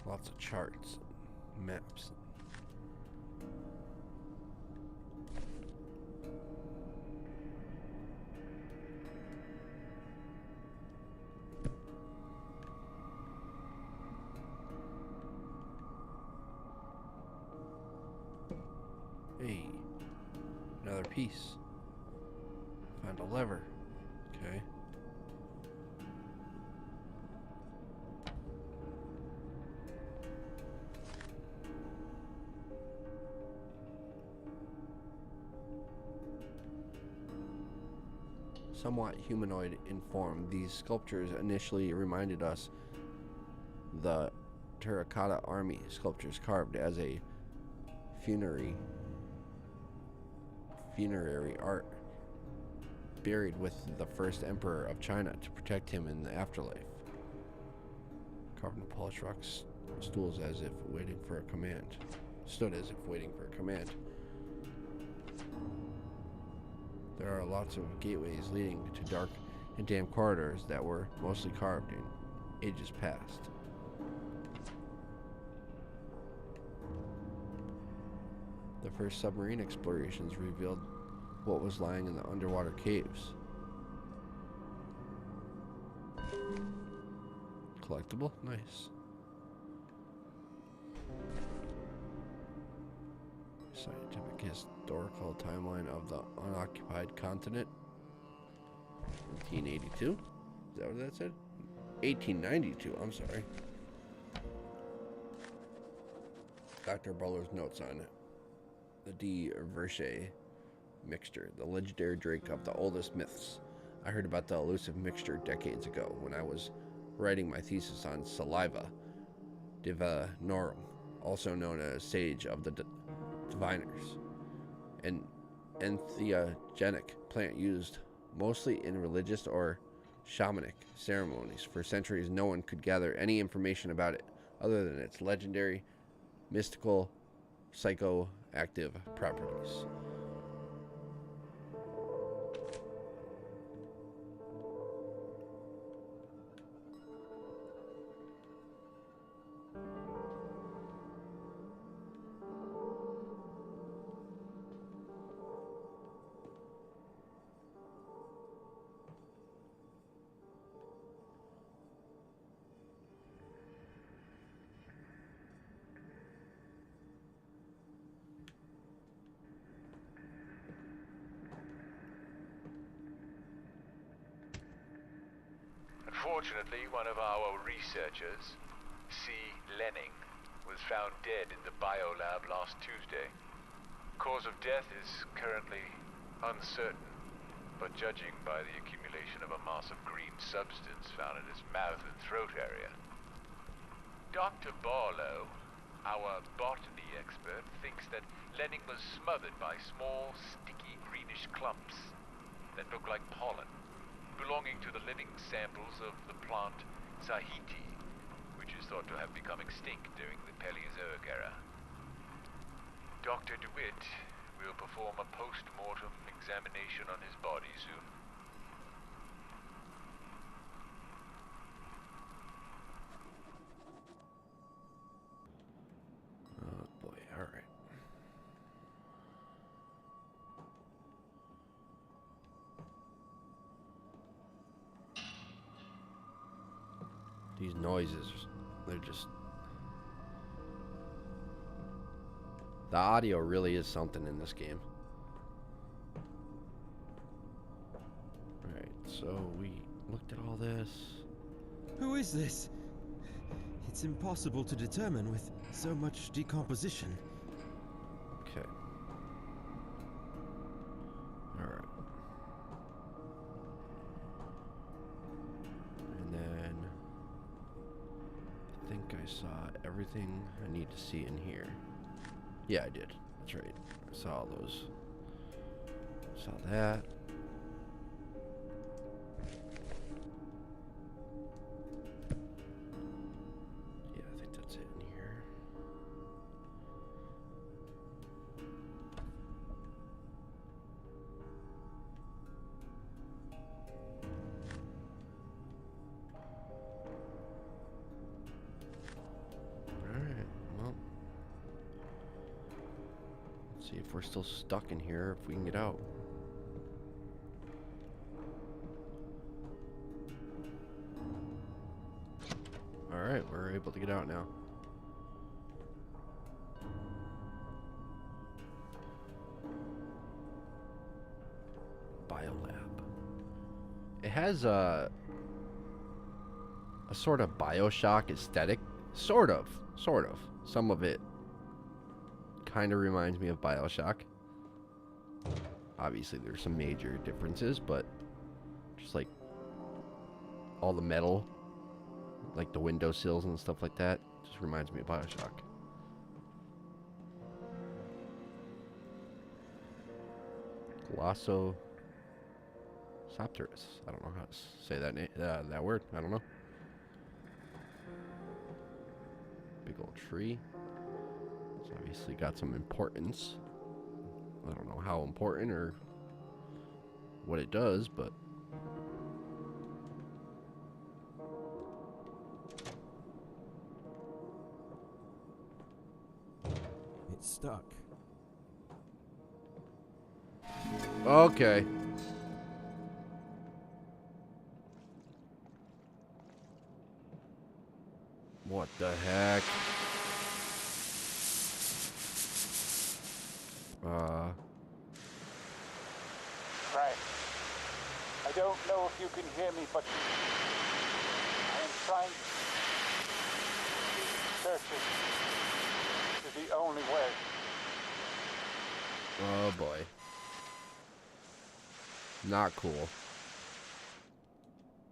Lots of charts, maps. Hey, another piece. Found a lever. Okay. Somewhat humanoid in form, these sculptures initially reminded us the terracotta army sculptures carved as a funerary art, buried with the first emperor of China to protect him in the afterlife. Carved in polished rocks, stools as if waiting for a command. Stood as if waiting for a command. There are lots of gateways leading to dark and damp corridors that were mostly carved in ages past. The first submarine explorations revealed what was lying in the underwater caves. Collectible? Nice. Scientific historical timeline of the unoccupied continent. 1882? Is that what that said? 1892, I'm sorry. Dr. Buller's notes on it. The De Verche mixture, the legendary drink of the oldest myths. I heard about the elusive mixture decades ago when I was writing my thesis on saliva divinorum, also known as sage of the diviners, an entheogenic plant used mostly in religious or shamanic ceremonies. For centuries, no one could gather any information about it other than its legendary, mystical, psychoactive properties. Unfortunately, one of our researchers, C. Lenning, was found dead in the biolab last Tuesday. Cause of death is currently uncertain, but judging by the accumulation of a mass of green substance found in his mouth and throat area. Dr. Barlow, our botany expert, thinks that Lenning was smothered by small, sticky, greenish clumps that look like pollen, belonging to the living samples of the plant Sahiti, which is thought to have become extinct during the Paleozoic era. Dr. DeWitt will perform a post-mortem examination on his body soon. Oh boy, alright. These noises, they're just... The audio really is something in this game. Alright, so we looked at all this. Who is this? It's impossible to determine with so much decomposition. Okay. Alright. And then I think I saw everything I need to see in here. Yeah, I did. That's right. I saw all those. Saw that. Yeah, I think that's it in here. Alright, well. Let's see if we're still stuck in here, if we can get out. Alright, we're able to get out now. Biolab. It has a sort of BioShock aesthetic. Sort of. Some of it kind of reminds me of BioShock. Obviously, there's some major differences, but just like all the metal, like the windowsills and stuff like that, just reminds me of BioShock. Glossopteris. I don't know how to say that name, that word. I don't know. Big old tree. It's obviously got some importance. I don't know how important or what it does, but It's stuck. okay. What the heck? Frank, I don't know if you can hear me, but I am trying. Searching is the only way. Oh boy. Not cool.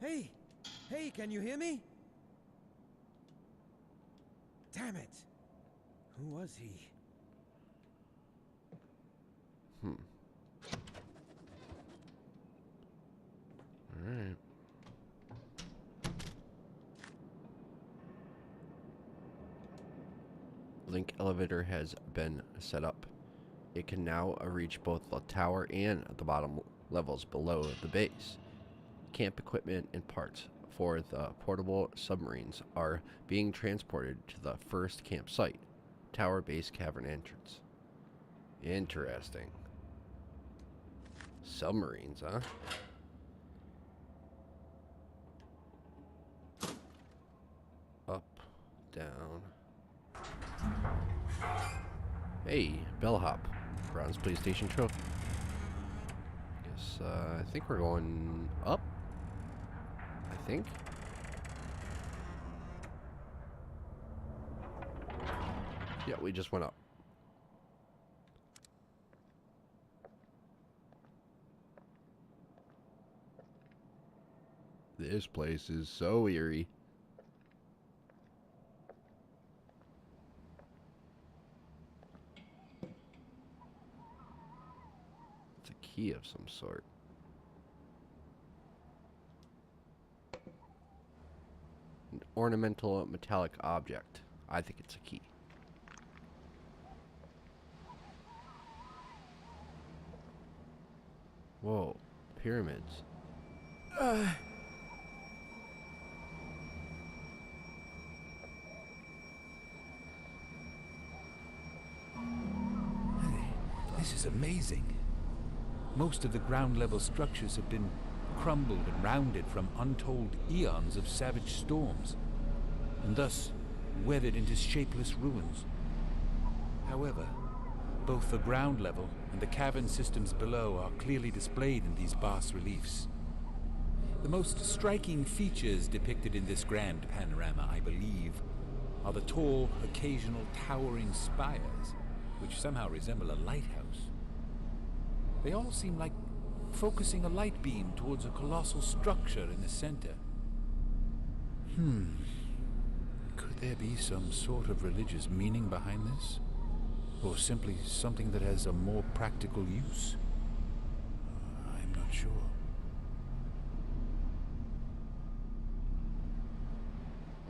Hey! Hey, can you hear me? Damn it! Who was he? Alright. Link elevator has been set up. It can now reach both the tower and the bottom levels below the base. Camp equipment and parts for the portable submarines are being transported to the first campsite, Tower Base Cavern entrance. Interesting. Submarines, huh? Up, down. Hey, bellhop. Bronze PlayStation trophy. Guess, I think we're going up. I think. Yeah, we just went up. This place is so eerie. It's a key of some sort. An ornamental metallic object. I think it's a key. Whoa, pyramids. This is amazing. Most of the ground-level structures have been crumbled and rounded from untold eons of savage storms, and thus weathered into shapeless ruins. However, Both the ground level and the cavern systems below are clearly displayed in these bas-reliefs. The most striking features depicted in this grand panorama, I believe, are the tall, occasional towering spires, which somehow resemble a lighthouse. They all seem like focusing a light beam towards a colossal structure in the center. Could there be some sort of religious meaning behind this? Or simply something that has a more practical use? I'm not sure.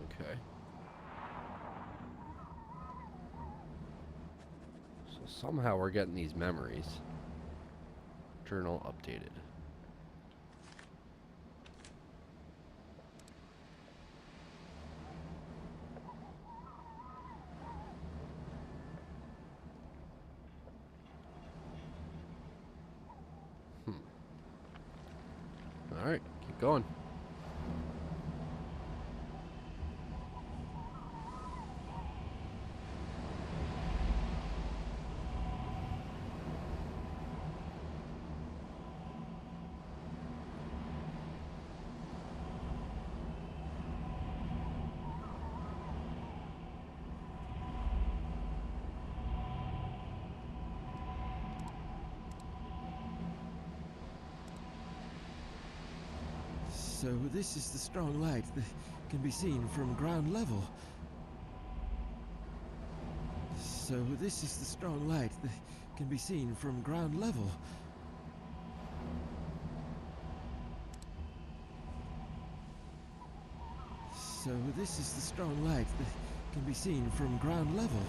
Okay. So somehow we're getting these memories. Journal updated. All right, keep going. So this is the strong light that can be seen from ground level. So this is the strong light that can be seen from ground level. So this is the strong light that can be seen from ground level.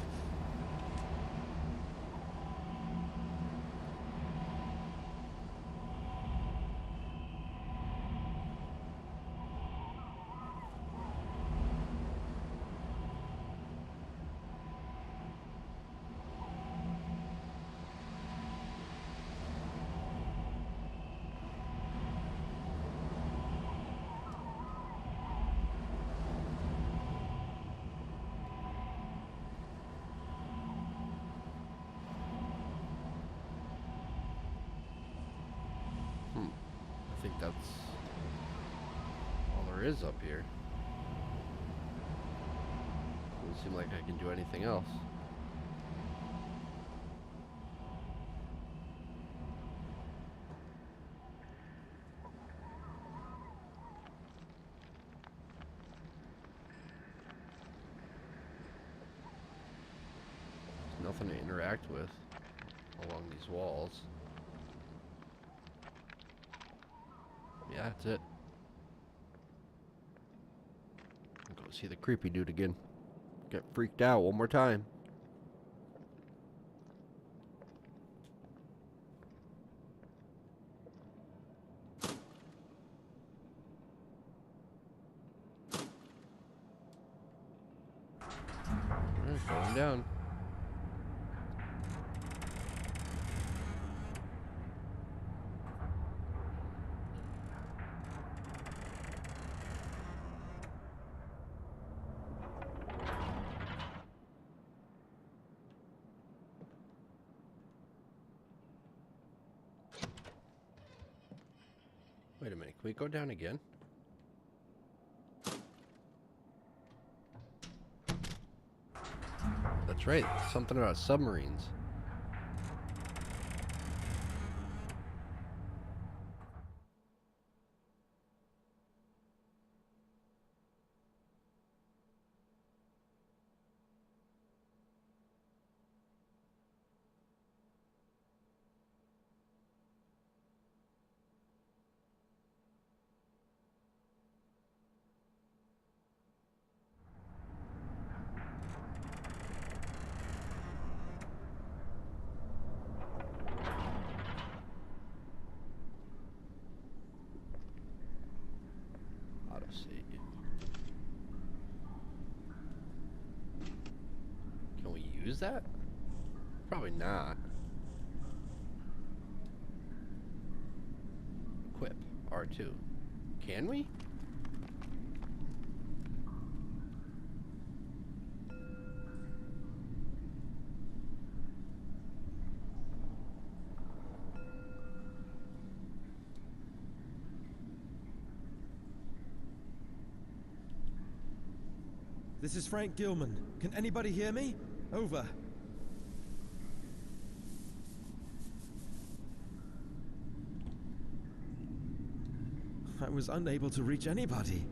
I think that's all there is up here. Doesn't seem like I can do anything else. There's nothing to interact with along these walls. Yeah, that's it. Go see the creepy dude again. Get freaked out one more time. Alright, going down. Wait a minute, can we go down again? That's right, something about submarines. Odyssey. Can we use that? Probably not. Equip R2. Can we? This is Frank Gilman. Can anybody hear me? Over. I was unable to reach anybody.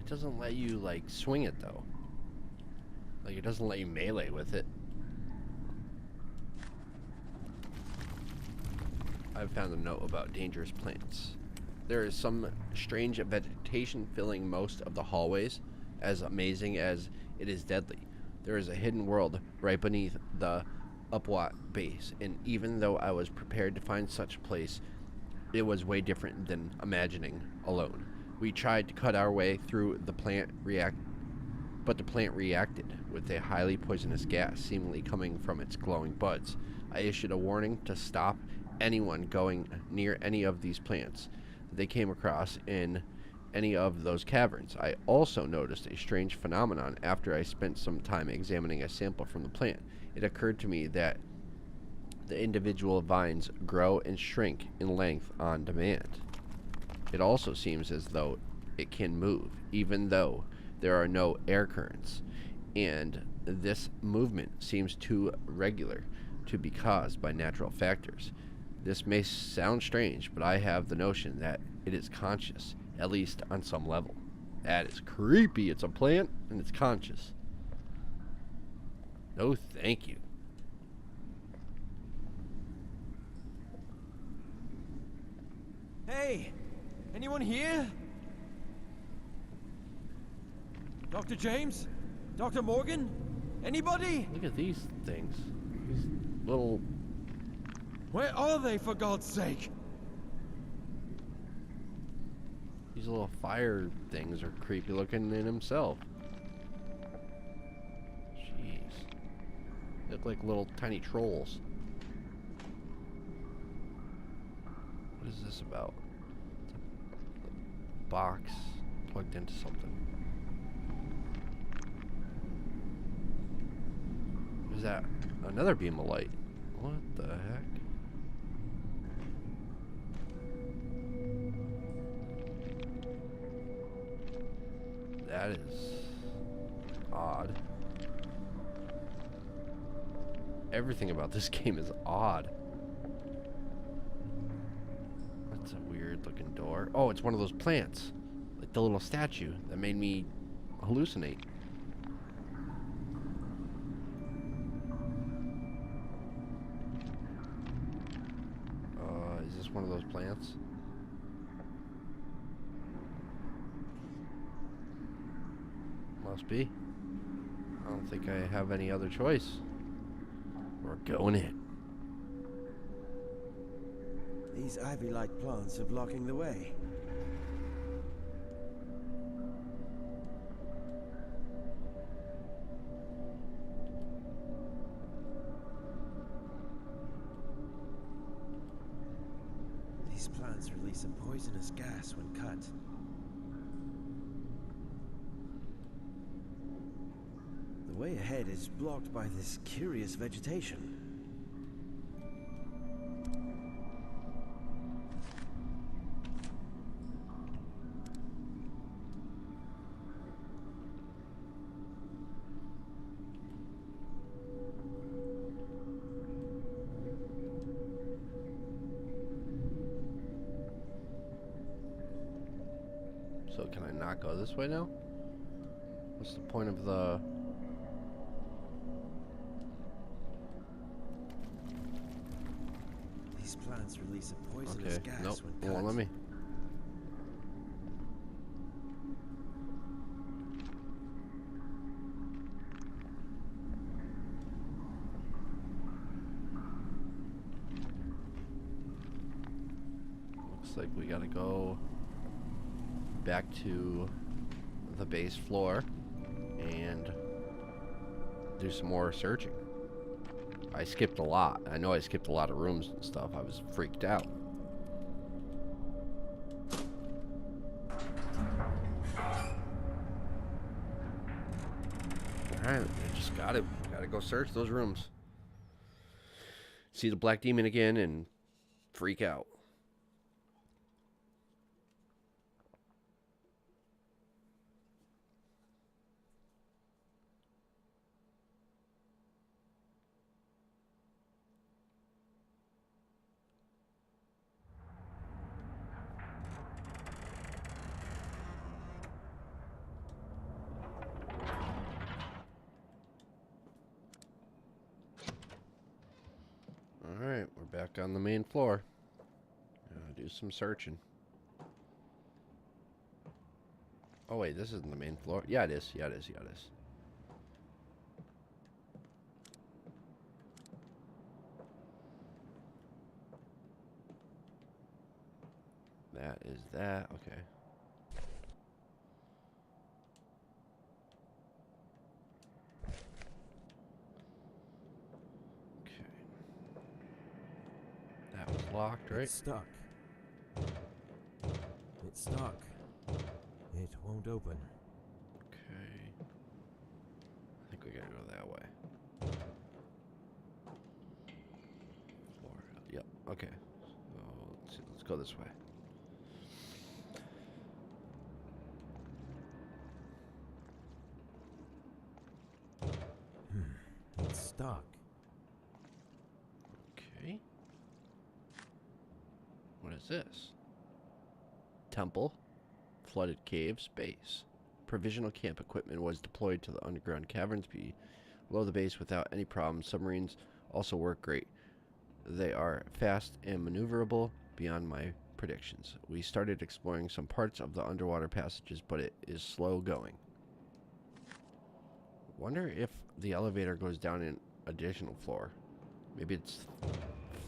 It doesn't let you, like, swing it, though. Like, it doesn't let you melee with it. I've found a note about dangerous plants. There is some strange vegetation filling most of the hallways, as amazing as it is deadly. There is a hidden world right beneath the Upuaut base, and even though I was prepared to find such a place, it was way different than imagining alone. We tried to cut our way through the plant but the plant reacted with a highly poisonous gas seemingly coming from its glowing buds. I issued a warning to stop anyone going near any of these plants that they came across in any of those caverns. I also noticed a strange phenomenon after I spent some time examining a sample from the plant. It occurred to me that the individual vines grow and shrink in length on demand. It also seems as though it can move, even though there are no air currents, and this movement seems too regular to be caused by natural factors. This may sound strange, but I have the notion that it is conscious, at least on some level. That is creepy. It's a plant, and it's conscious. No, thank you. Hey! Anyone here? Dr. James? Dr. Morgan? Anybody? Look at these things. These little... Where are they, for God's sake? These little fire things are creepy looking in himself. Jeez. They look like little tiny trolls. What is this about? It's a box plugged into something. What is that? Another beam of light. What the heck? That is odd. Everything about this game is odd. That's a weird looking door. Oh, it's one of those plants. Like the little statue that made me hallucinate. Is this one of those plants? Must be. I don't think I have any other choice. We're going in. These ivy-like plants are blocking the way. These plants release a poisonous gas when cut. The way ahead is blocked by this curious vegetation. So can I not go this way now? What's the point of the... These plants release a poisonous Okay, gas nope, when it cut. won't let me. Looks like we gotta go back to the base floor and do some more searching. I skipped a lot. I know I skipped a lot of rooms and stuff. I was freaked out. Alright, I just gotta go search those rooms. See the black demon again and freak out. Alright, we're back on the main floor. Do some searching. Oh wait, this isn't the main floor. Yeah, it is. Yeah, it is. Yeah, it is. That is that. Okay. That was locked, right? It's stuck. It's stuck. It won't open. Okay. I think we gotta go that way. Floor. Yep. Okay. So let's see. Let's go this way. It's stuck. Okay. What is this? Temple. Flooded caves. Base. Provisional camp equipment was deployed to the underground caverns below the base without any problems. Submarines also work great. They are fast and maneuverable beyond my predictions. We started exploring some parts of the underwater passages, but it is slow going. Wonder if the elevator goes down an additional floor. Maybe it's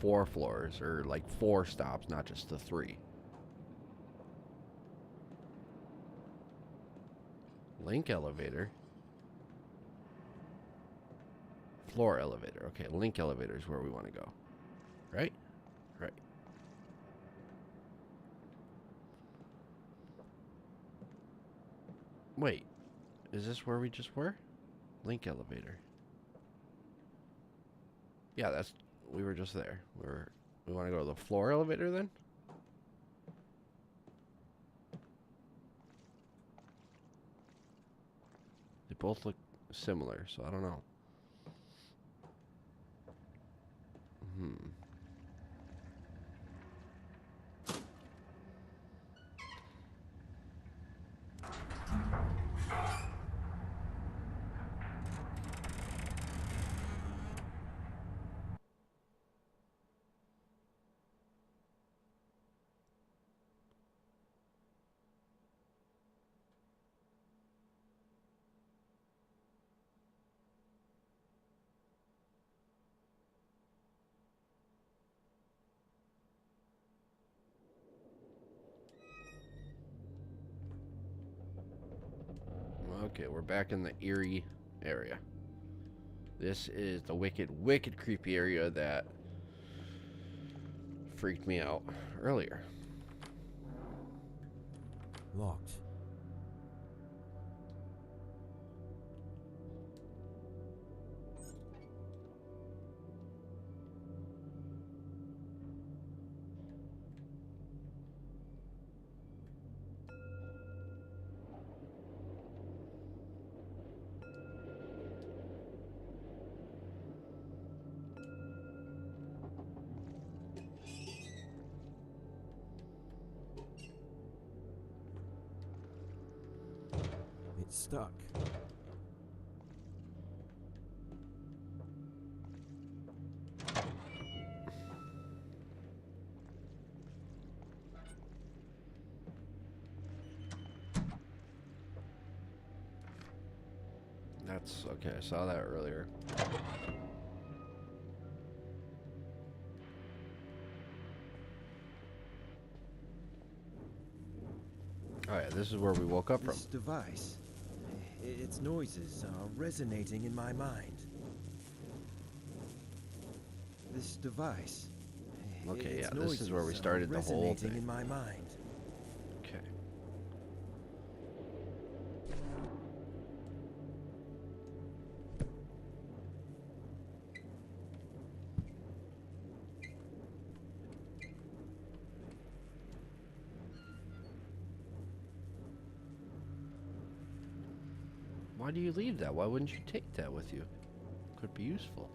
4 floors or like 4 stops, not just the 3. Link elevator. Floor elevator. Okay, link elevator is where we want to go. Right? Right. Wait. Is this where we just were? Link elevator. Yeah, we were just there. We want to go to the floor elevator then? They both look similar, so I don't know. Okay, we're back in the eerie area. This is the wicked, wicked creepy area that freaked me out earlier. Locked. It's stuck. That's okay. I saw that earlier. Oh yeah, this is where we woke up from. This device, its noises are resonating in my mind. this device. Okay, Its yeah, this is where we noises started are the whole resonating thing. in my mind. Okay. Why do you leave that? Why wouldn't you take that with you? Could be useful.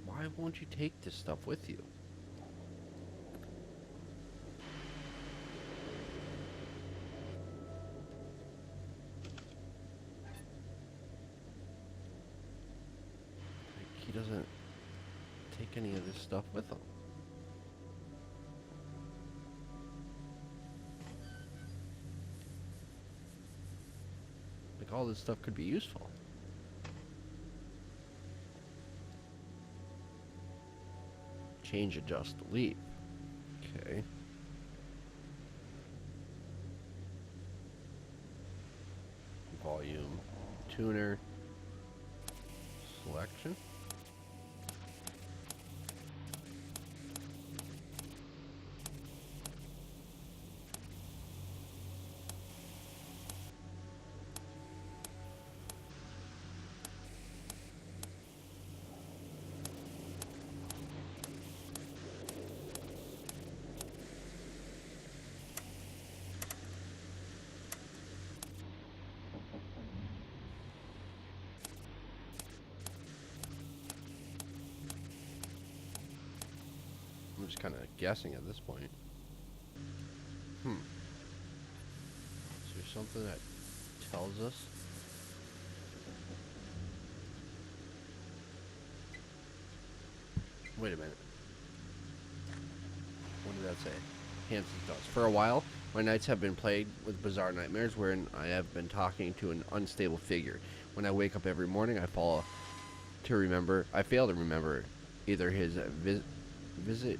Why won't you take this stuff with you? Like, he doesn't take any of this stuff with him. Like, all this stuff could be useful. Change, adjust, leave. Okay. Volume, tuner, selection. I'm just kind of guessing at this point. Is there something that tells us? Wait a minute. What did that say? Hansen's does. For a while, my nights have been plagued with bizarre nightmares wherein I have been talking to an unstable figure. When I wake up every morning, I fail to remember either his visage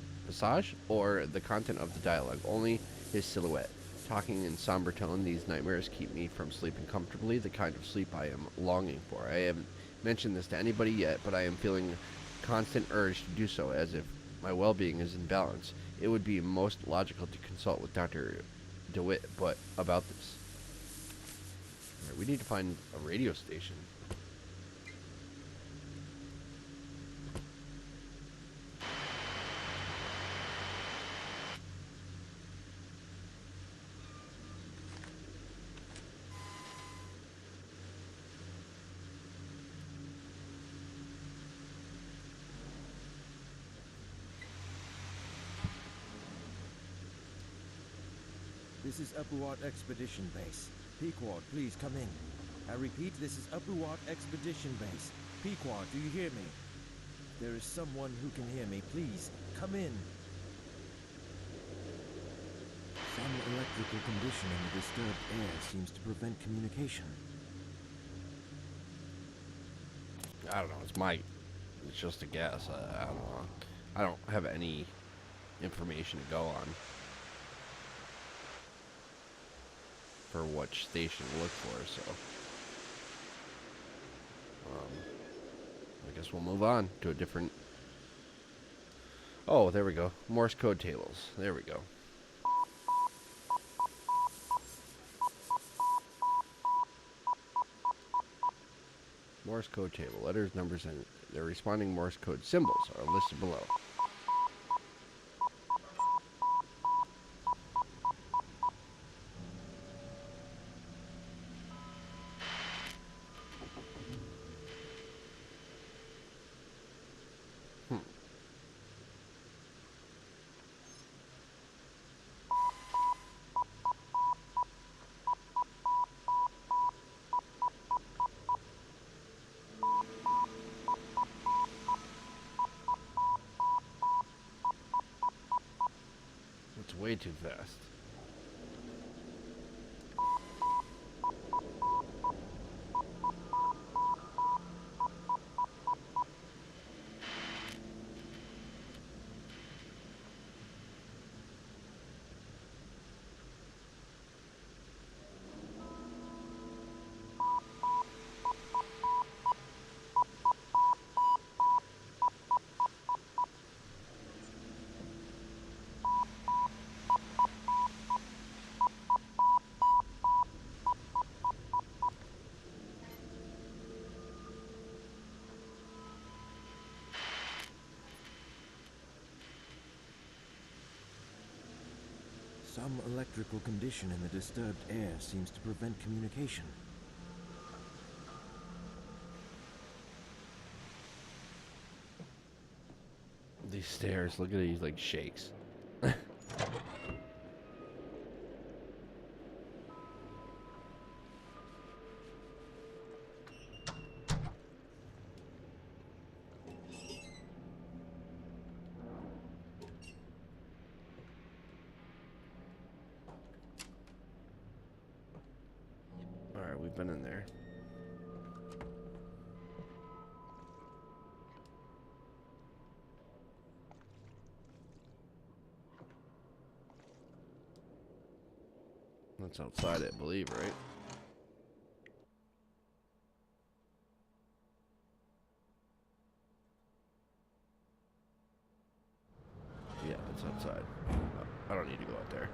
or the content of the dialogue, only his silhouette. Talking in somber tone, these nightmares keep me from sleeping comfortably, the kind of sleep I am longing for. I haven't mentioned this to anybody yet, but I am feeling a constant urge to do so, as if my well-being is in balance. It would be most logical to consult with Dr. DeWitt about this. Right, we need to find a radio station. This is Upuaut Expedition Base. Pequod, please come in. I repeat, this is Upuaut Expedition Base. Pequod, do you hear me? There is someone who can hear me. Please, come in. Some electrical condition in the disturbed air seems to prevent communication. I don't know. It's just a guess. I don't know. I don't have any information to go on for which station to look for, so I guess we'll move on to a different. Oh, there we go. Morse code tables. There we go. Morse code table. Letters, numbers, and their responding Morse code symbols are listed below. It's way too fast. Some electrical condition in the disturbed air seems to prevent communication. These stairs, look at these, like, shakes. Alright, we've been in there. That's outside, I believe, right? Yeah, it's outside. I don't need to go out there.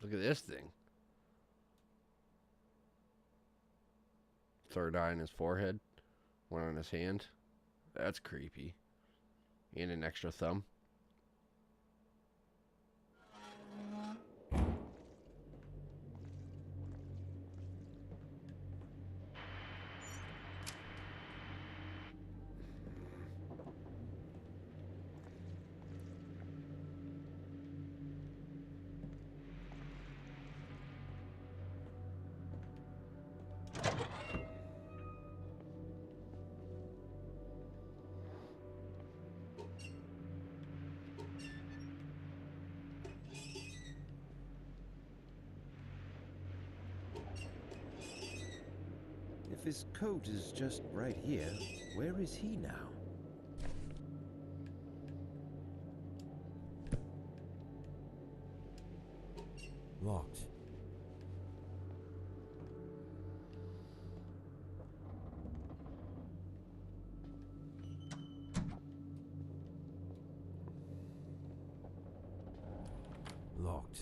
Look at this thing. Third eye on his forehead. One on his hand. That's creepy. And an extra thumb. If his coat is just right here, where is he now? Locked. Locked.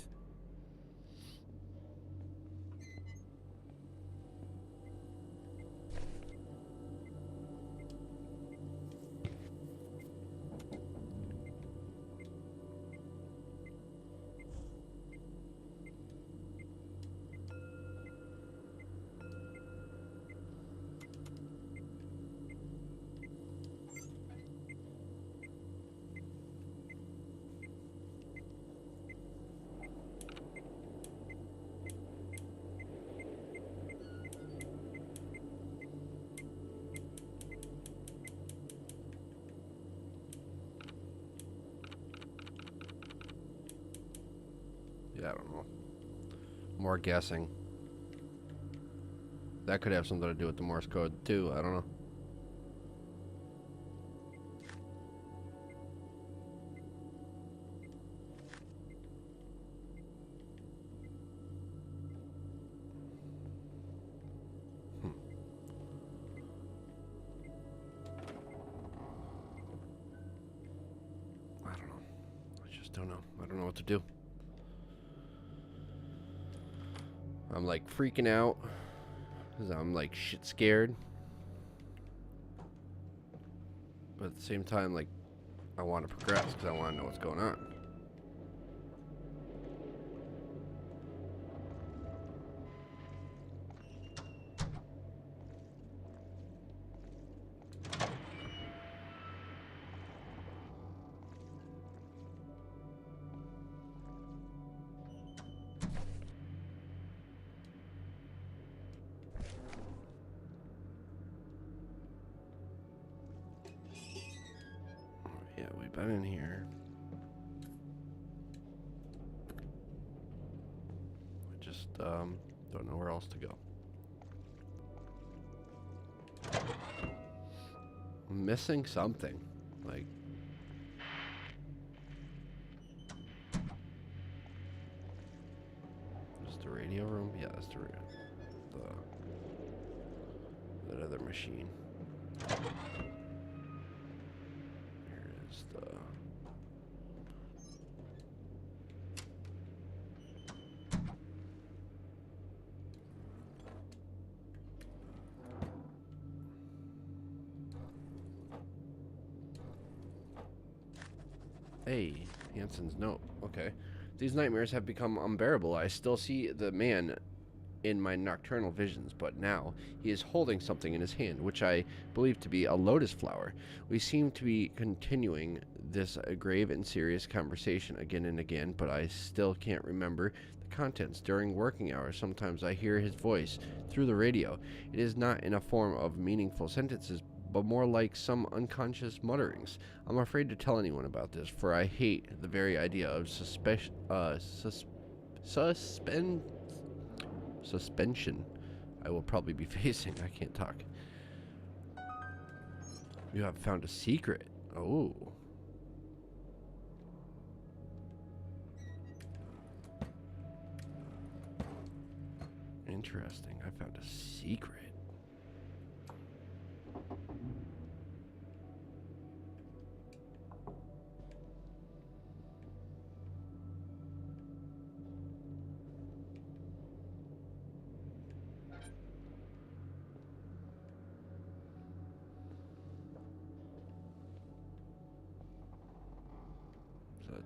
Yeah, I don't know. More guessing. That could have something to do with the Morse code, too. I don't know. I don't know. I just don't know. I don't know what to do. I'm like freaking out because I'm like shit scared, but at the same time, like, I want to progress because I want to know what's going on. been in here. I just don't know where else to go. I'm missing something. Like, is the radio room? Yeah, that's the that other machine. Here is the Hey, Hansen's note. Okay. These nightmares have become unbearable. I still see the man in my nocturnal visions, but now he is holding something in his hand, which I believe to be a lotus flower. We seem to be continuing this grave and serious conversation again and again, but I still can't remember the contents. During working hours, sometimes I hear his voice through the radio. It is not in a form of meaningful sentences, but more like some unconscious mutterings. I'm afraid to tell anyone about this, for I hate the very idea of suspension I will probably be facing. I can't talk. You have found a secret. Oh. Interesting. I found a secret.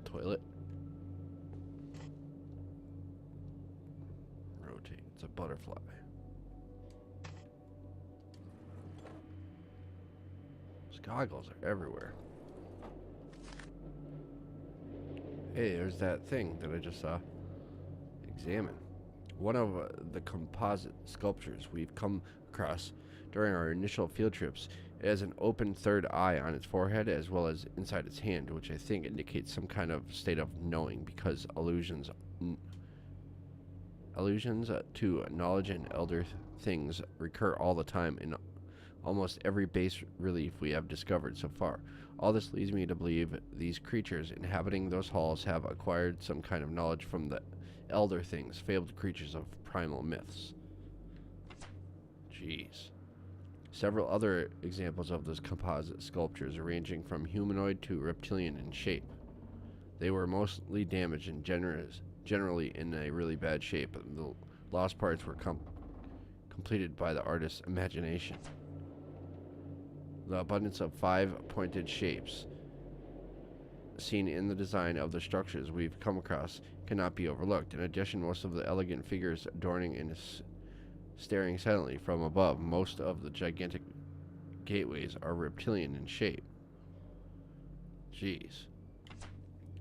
Toilet. Rotate. It's a butterfly. Those goggles are everywhere. Hey, there's that thing that I just saw. Examine. One of the composite sculptures we've come across during our initial field trips. It has an open third eye on its forehead as well as inside its hand, which I think indicates some kind of state of knowing, because allusions to knowledge and elder things recur all the time in almost every base relief we have discovered so far. All this leads me to believe these creatures inhabiting those halls have acquired some kind of knowledge from the elder things, fabled creatures of primal myths. Jeez. Several other examples of those composite sculptures, ranging from humanoid to reptilian in shape. They were mostly damaged and generally in a really bad shape, and the lost parts were completed by the artist's imagination. The abundance of 5 pointed shapes seen in the design of the structures we've come across cannot be overlooked. In addition, most of the elegant figures adorning and staring silently from above, most of the gigantic gateways are reptilian in shape. Jeez.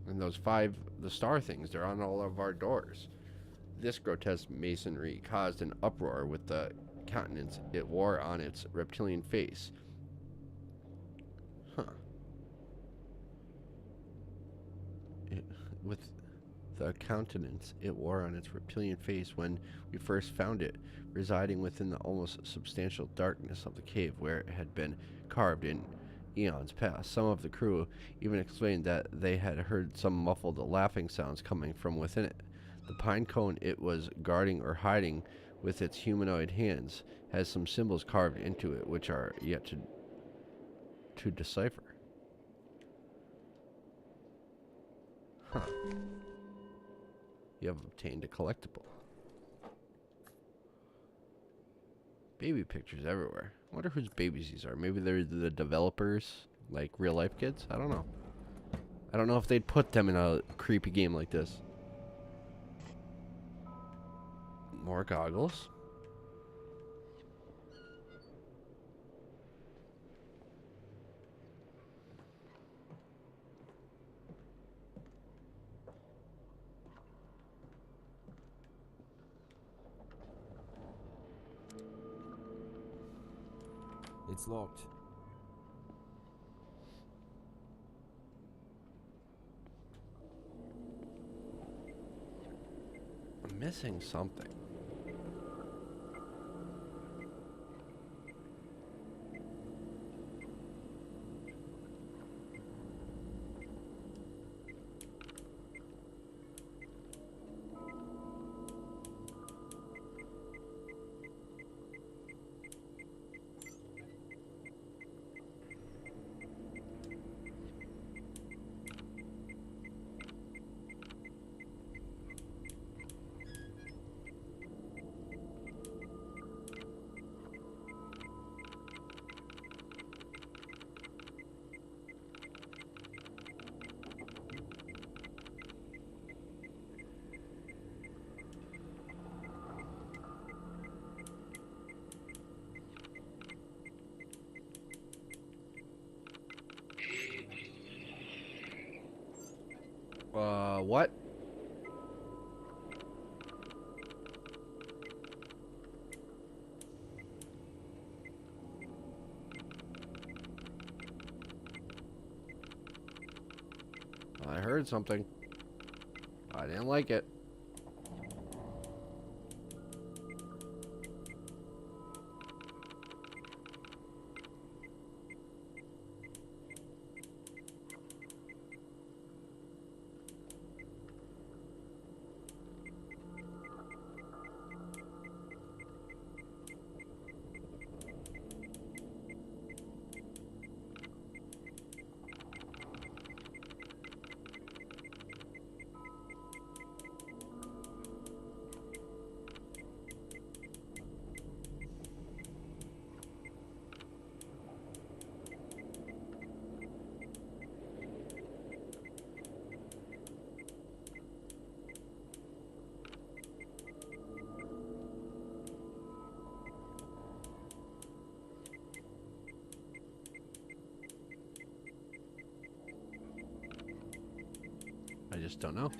And those 5, the star things, they're on all of our doors. This grotesque masonry caused an uproar with the countenance it wore on its reptilian face. Huh. With the countenance it wore on its reptilian face when we first found it, residing within the almost substantial darkness of the cave where it had been carved in eons past. Some of the crew even explained that they had heard some muffled laughing sounds coming from within it. The pine cone it was guarding or hiding with its humanoid hands has some symbols carved into it which are yet to decipher. Huh. You have obtained a collectible. Baby pictures everywhere. I wonder whose babies these are. Maybe they're the developers, like real life kids? I don't know. I don't know if they'd put them in a creepy game like this. More goggles. It's locked. I'm missing something. What? I heard something. I didn't like it. I just don't know.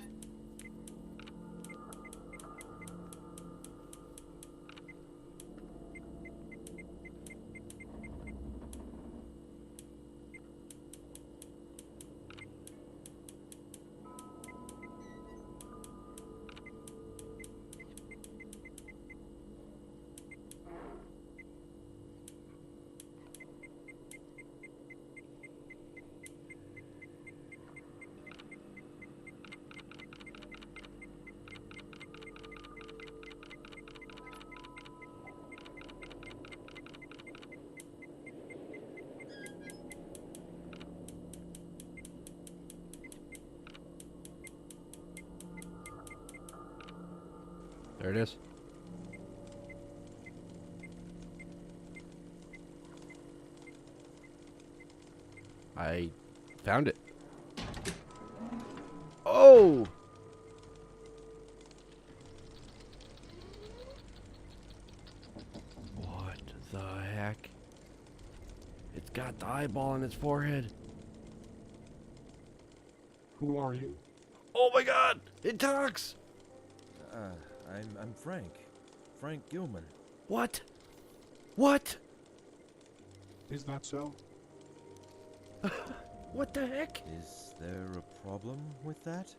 There it is. I found it. Oh! What the heck? It's got the eyeball on its forehead. Who are you? Oh my god! It talks! I'm Frank. Frank Gilman. What? What? Is that so? What the heck? Is there a problem with that?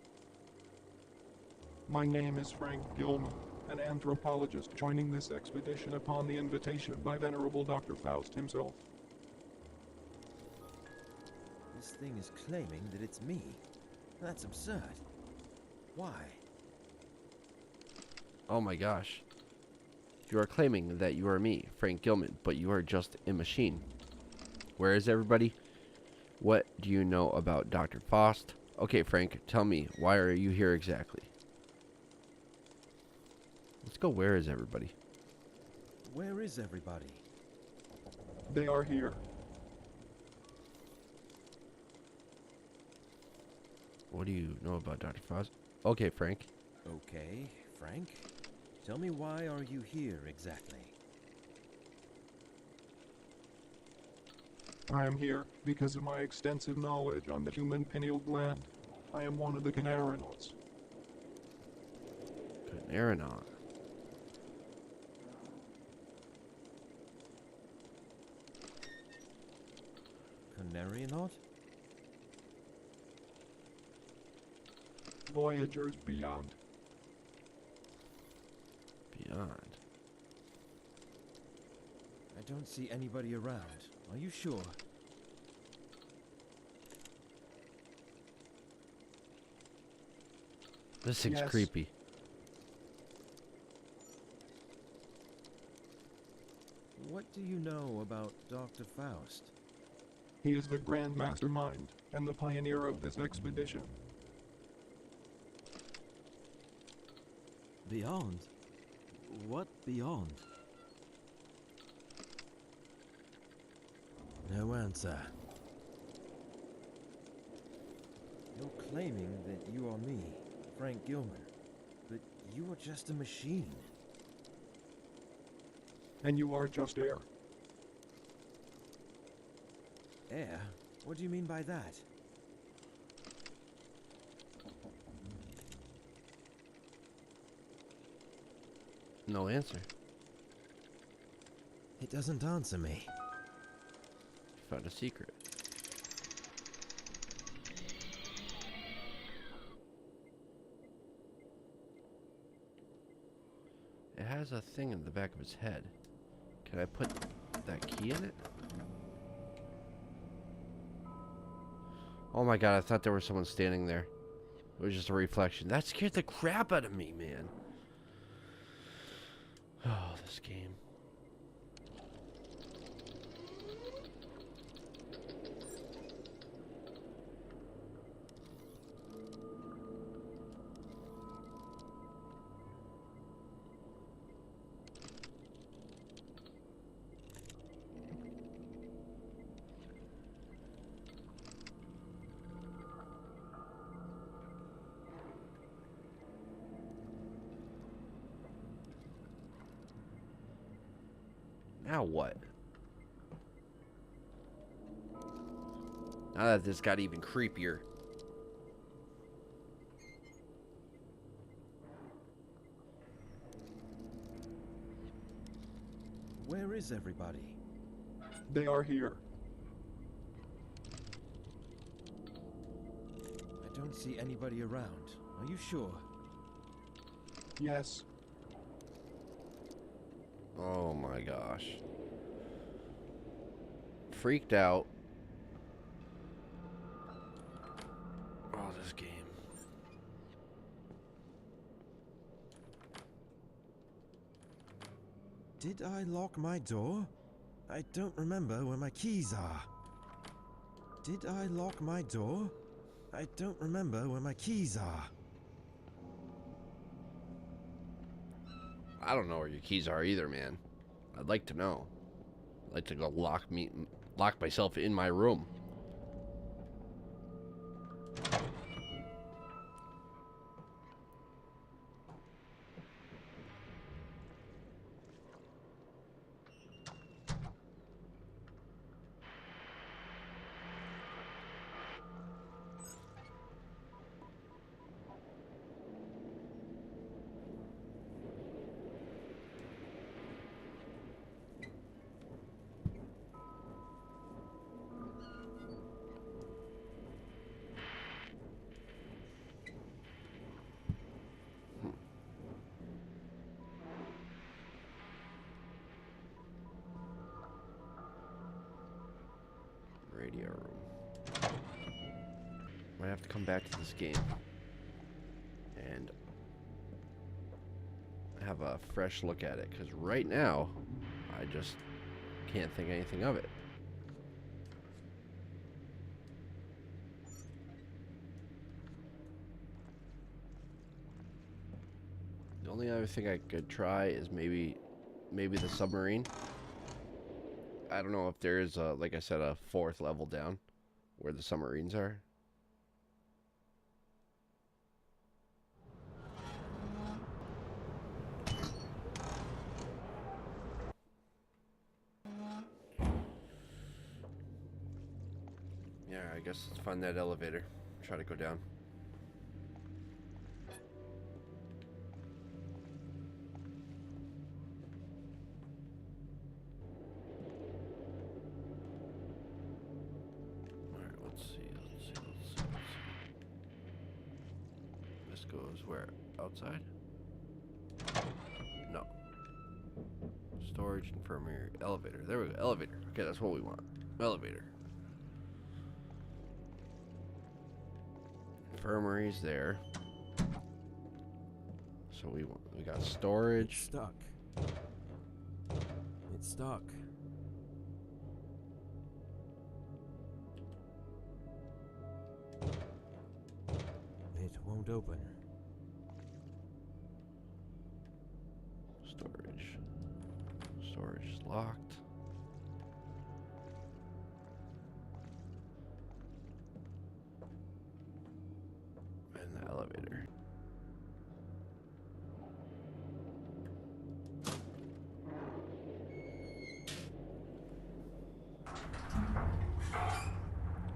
My name is Frank Gilman, an anthropologist joining this expedition upon the invitation by Venerable Dr. Faust himself. This thing is claiming that it's me. That's absurd. Why? Oh my gosh. You are claiming that you are me, Frank Gilman, but you are just a machine. Where is everybody? What do you know about Dr. Faust? Okay, Frank, tell me, why are you here exactly? Let's go, where is everybody? Where is everybody? They are here. What do you know about Dr. Faust? Okay, Frank. Okay, Frank. Tell me, why are you here exactly? I am here because of my extensive knowledge on the human pineal gland. I am one of the Conarians. Conarium. Conarionaut? Voyagers beyond. beyond. I don't see anybody around. Are you sure? This thing's Yes. creepy. What do you know about Dr. Faust? He is the grand mastermind and the pioneer of this expedition. Beyond? What beyond? No answer. You're claiming that you are me, Frank Gilman, but you are just a machine. And you are just air. Air? What do you mean by that? No answer. It doesn't answer me. Found a secret. It has a thing in the back of its head. Can I put that key in it? Oh my god, I thought there was someone standing there. It was just a reflection. That scared the crap out of me, man. Oh, this game. Now what? Now that this got even creepier. Where is everybody? They are here. I don't see anybody around. Are you sure? Yes. Oh my gosh. Freaked out. Oh, this game. Did I lock my door? I don't remember where my keys are. Did I lock my door? I don't remember where my keys are. I don't know where your keys are either, man. I'd like to know. I'd like to go lock myself in my room. Radio room. Might have to come back to this game and have a fresh look at it, because right now I just can't think anything of it. The only other thing I could try is maybe the submarine. I don't know if there is a, like I said, a fourth level down where the submarines are. Yeah, I guess let's find that elevator. Try to go down. This goes where? Outside? No. storage, infirmary, elevator. There we go. Elevator. Okay, that's what we want. Elevator. Infirmary's there. So we got It's storage. stuck. It's stuck. It won't open. Storage. Storage is locked. And the elevator.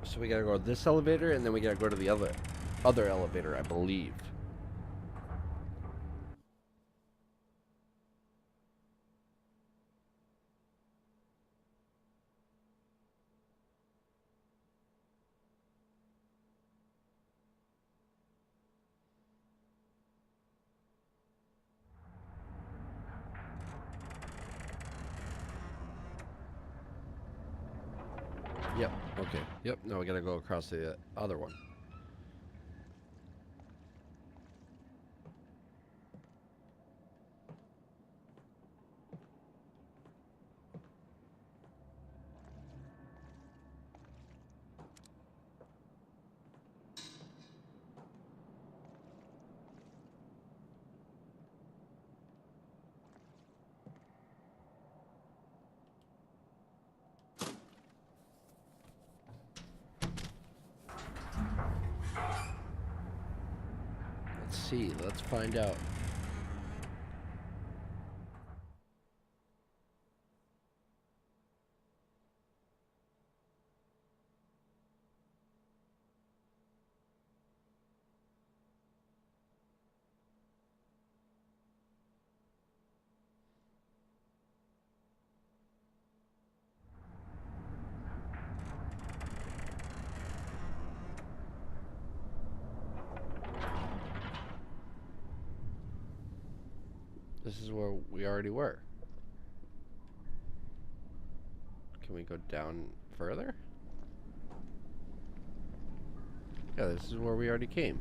So we gotta go to this elevator, and then we gotta go to the other elevator, I believe. Yep, okay. Yep, now we gotta go across the other one. Let's see, let's find out. This is where we already were. Can we go down further? Yeah, this is where we already came.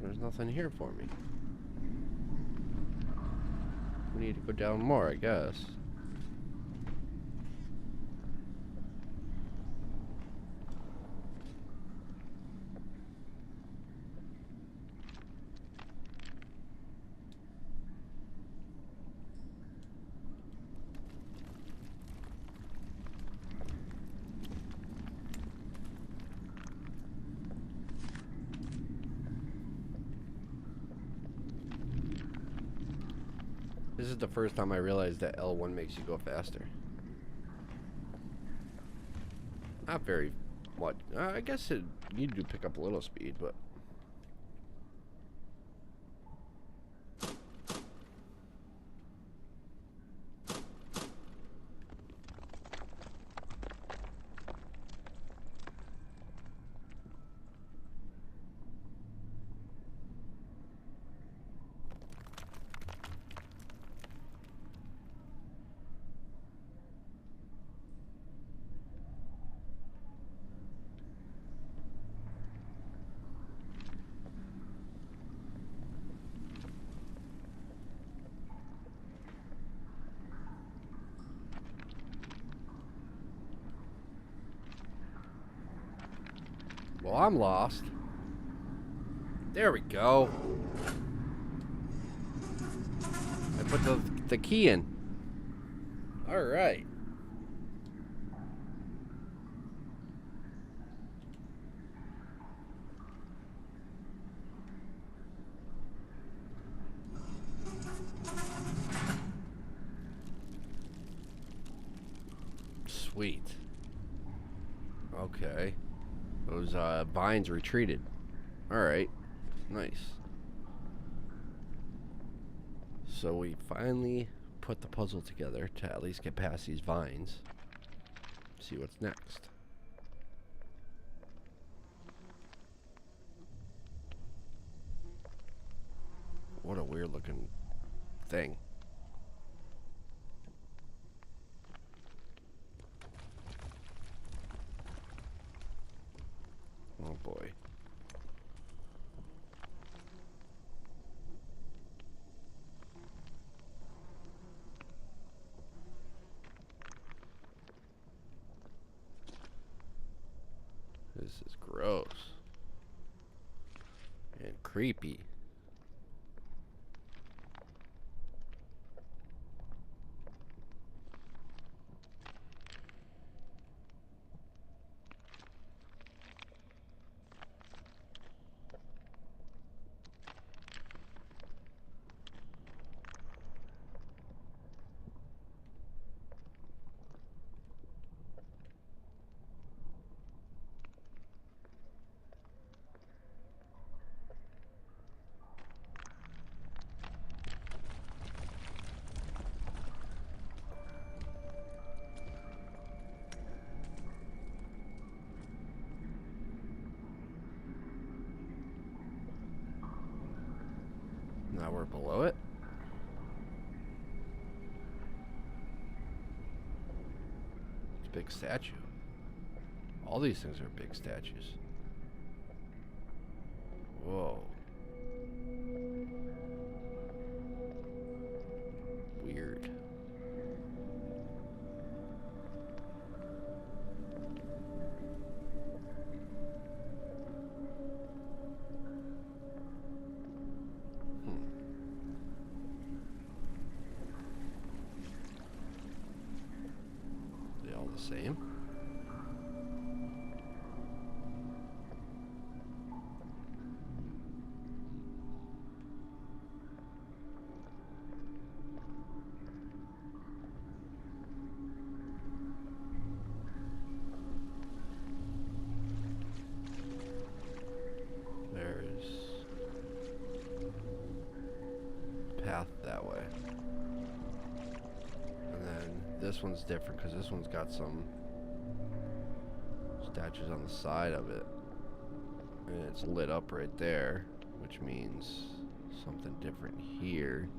There's nothing here for me. We need to go down more, I guess. This is the first time I realized that L1 makes you go faster. Not very much. I guess you do pick up a little speed, but... Well, I'm lost. There we go. I put the key in. All right. Sweet. Okay. Those vines retreated. Alright. Nice. So we finally put the puzzle together to at least get past these vines. See what's next. What a weird looking thing. Oh boy. This is gross. And creepy. Now we're below it. It's a big statue. All these things are big statues. Whoa. Weird. They all the same? There's a path that way. And then this one's different because this one's got some statues on the side of it. And it's lit up right there, which means something different here.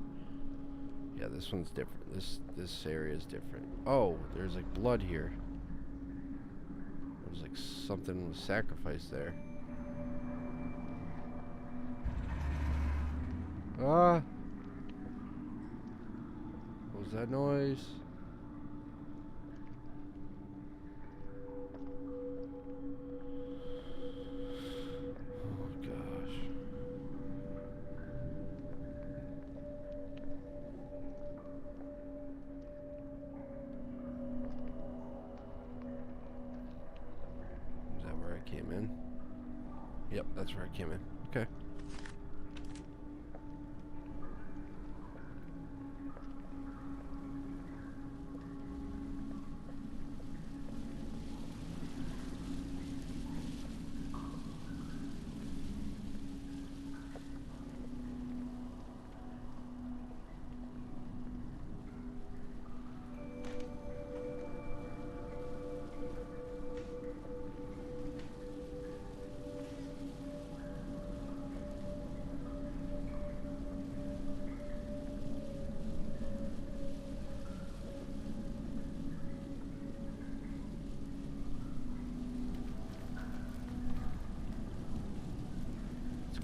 Yeah, this one's different. This area is different. Oh, there's like blood here. There's like something was sacrificed there. Ah! What was that noise? Oh gosh. Is that where I came in? Yep, that's where I came in. Okay.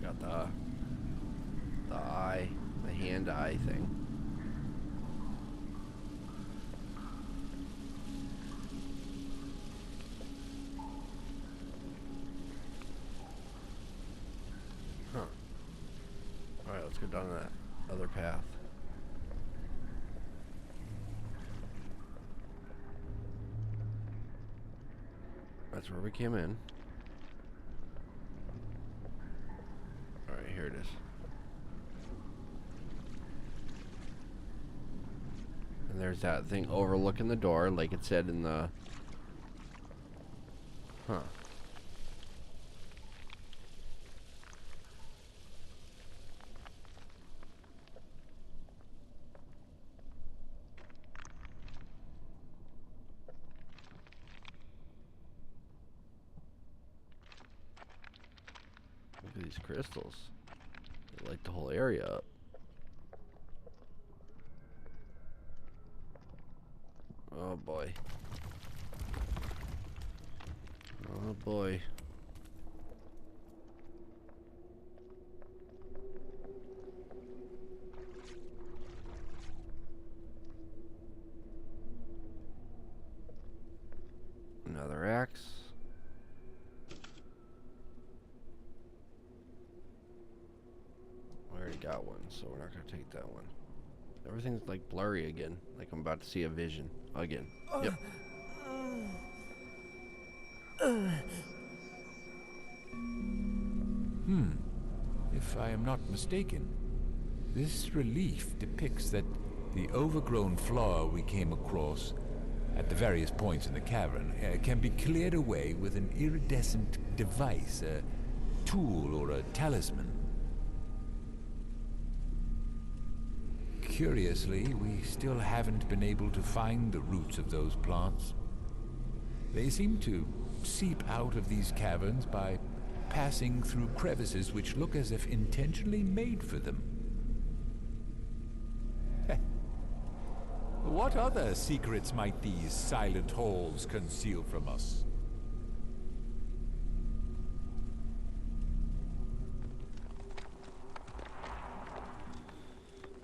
Got the eye, the hand eye thing. Huh. Alright, let's go down that other path. That's where we came in. Here it is. And there's that thing overlooking the door, like it said in the... Huh. Look at these crystals. They light the whole area up. Oh boy. Oh boy. Another axe. I already got one, so we're not gonna take that one. Everything's like blurry again, like I'm about to see a vision again. Yep. If I am not mistaken, this relief depicts that the overgrown floor we came across at the various points in the cavern can be cleared away with an iridescent device, a tool or a talisman. Curiously, we still haven't been able to find the roots of those plants. They seem to seep out of these caverns by passing through crevices which look as if intentionally made for them. What other secrets might these silent halls conceal from us?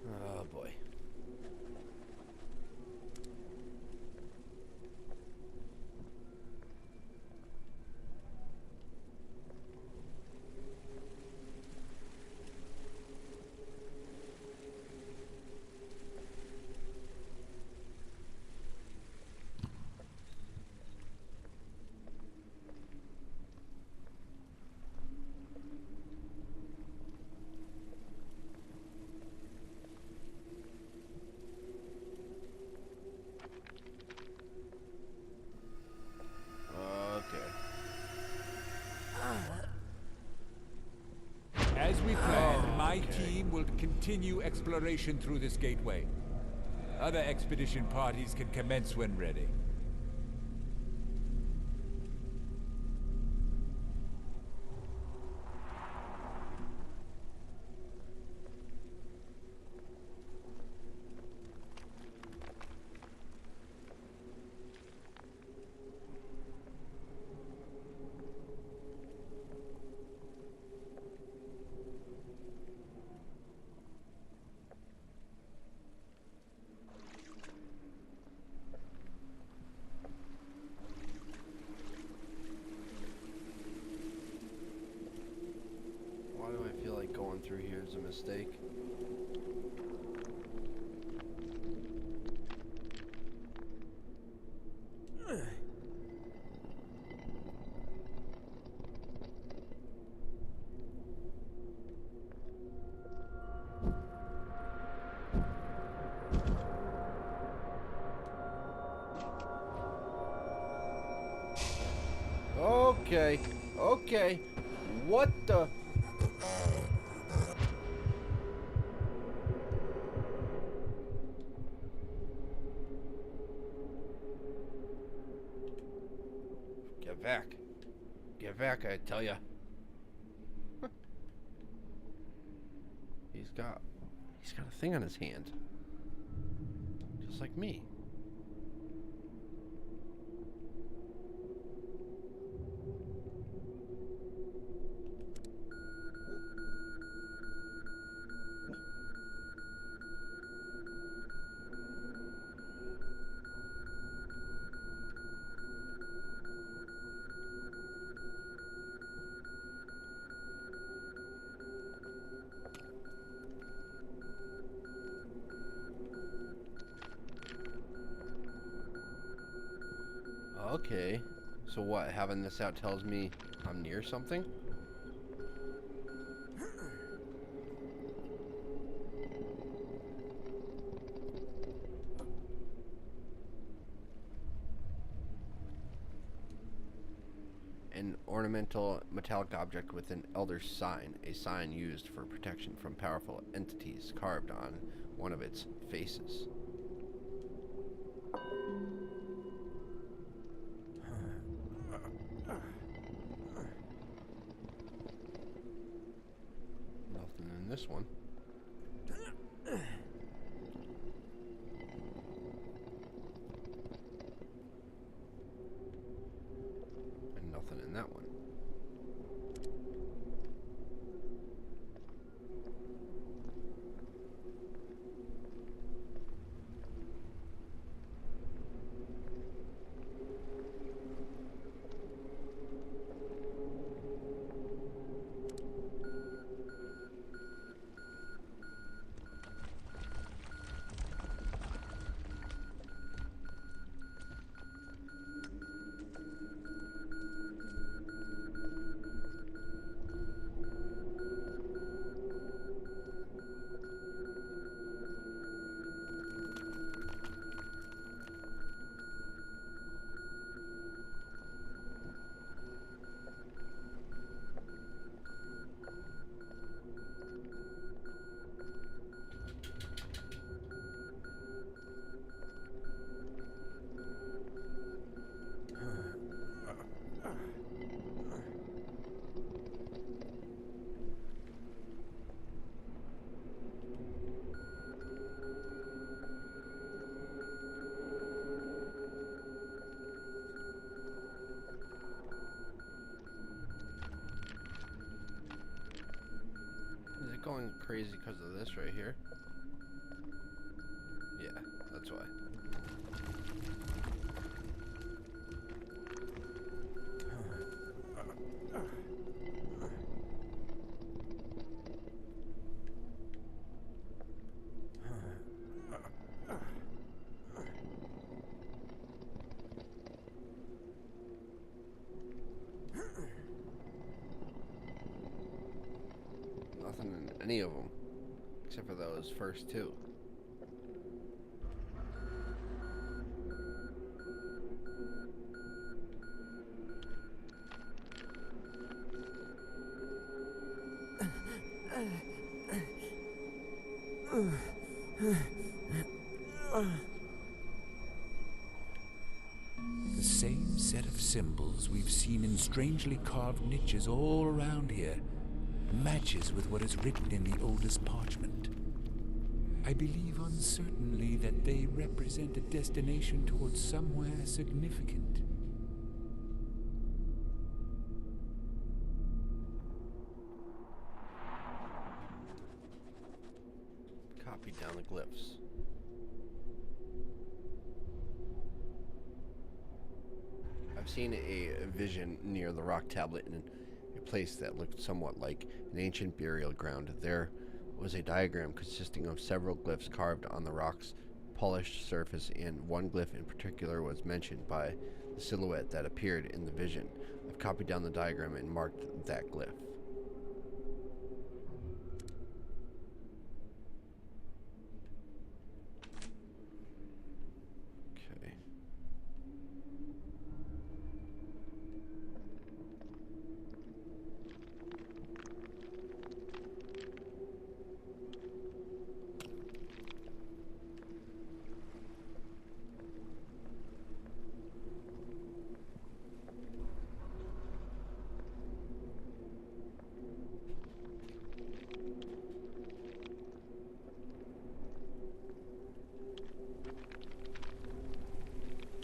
Oh boy. As we planned, my team will continue exploration through this gateway. Other expedition parties can commence when ready. Why do I feel like going through here is a mistake? Okay, okay. What the? Get back. Get back, I tell ya. He's got a thing on his hand. Just like me. Okay, so what, having this out tells me I'm near something? An ornamental metallic object with an elder's sign, a sign used for protection from powerful entities carved on one of its faces. Nothing in this one. crazy because of this right here. Yeah, that's why. Nothing in any of them, except for those first two. The same set of symbols we've seen in strangely carved niches all around here matches with what is written in the oldest parchment. I believe uncertainly that they represent a destination towards somewhere significant. Copy down the glyphs. I've seen a vision near the rock tablet in a place that looked somewhat like an ancient burial ground. There was a diagram consisting of several glyphs carved on the rock's polished surface, and one glyph in particular was mentioned by the silhouette that appeared in the vision. I've copied down the diagram and marked that glyph. Okay.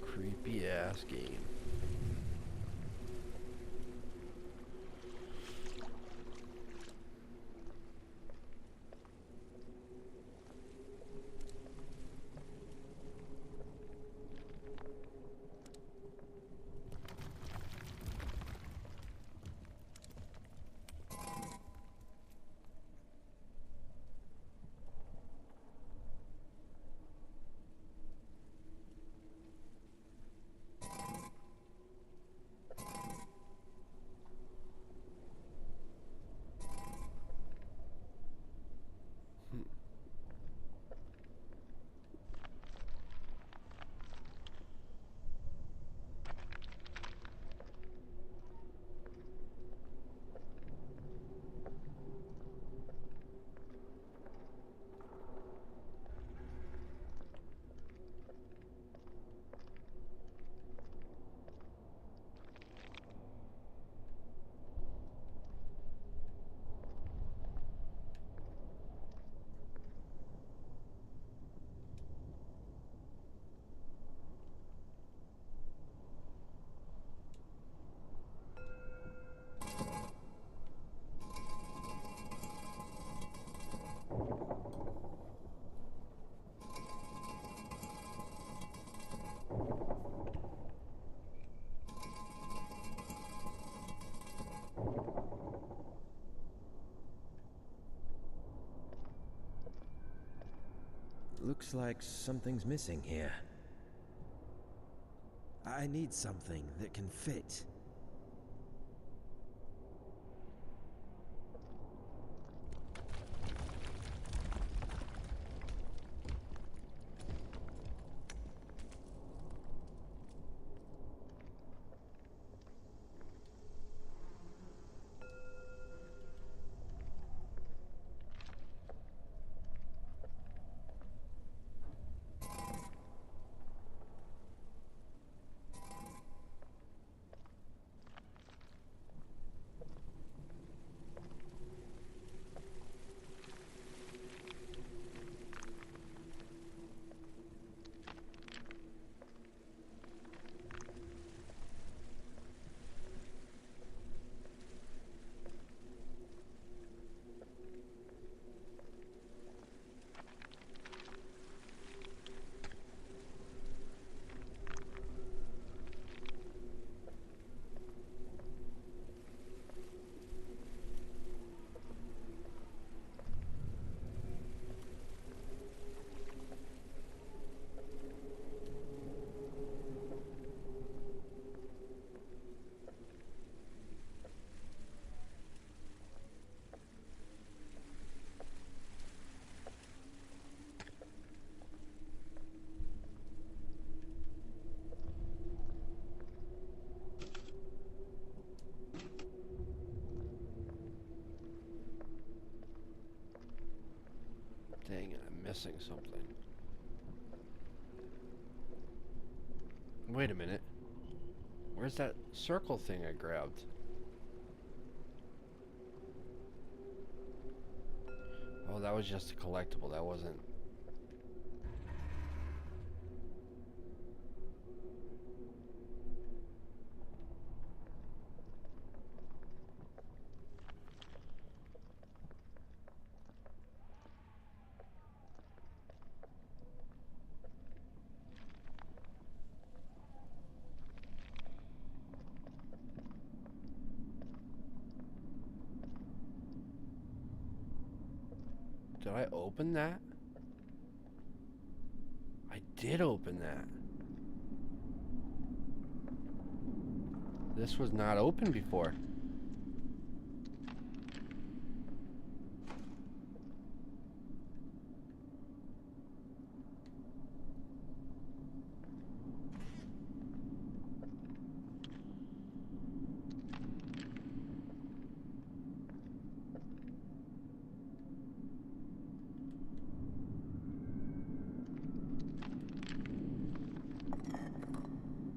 Creepy ass game. Looks like something's missing here. I need something that can fit. Dang it, I'm missing something. Wait a minute. Where's that circle thing I grabbed? Oh, that was just a collectible. That wasn't... Did I open that? I did open that. This was not open before.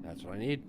That's what I need.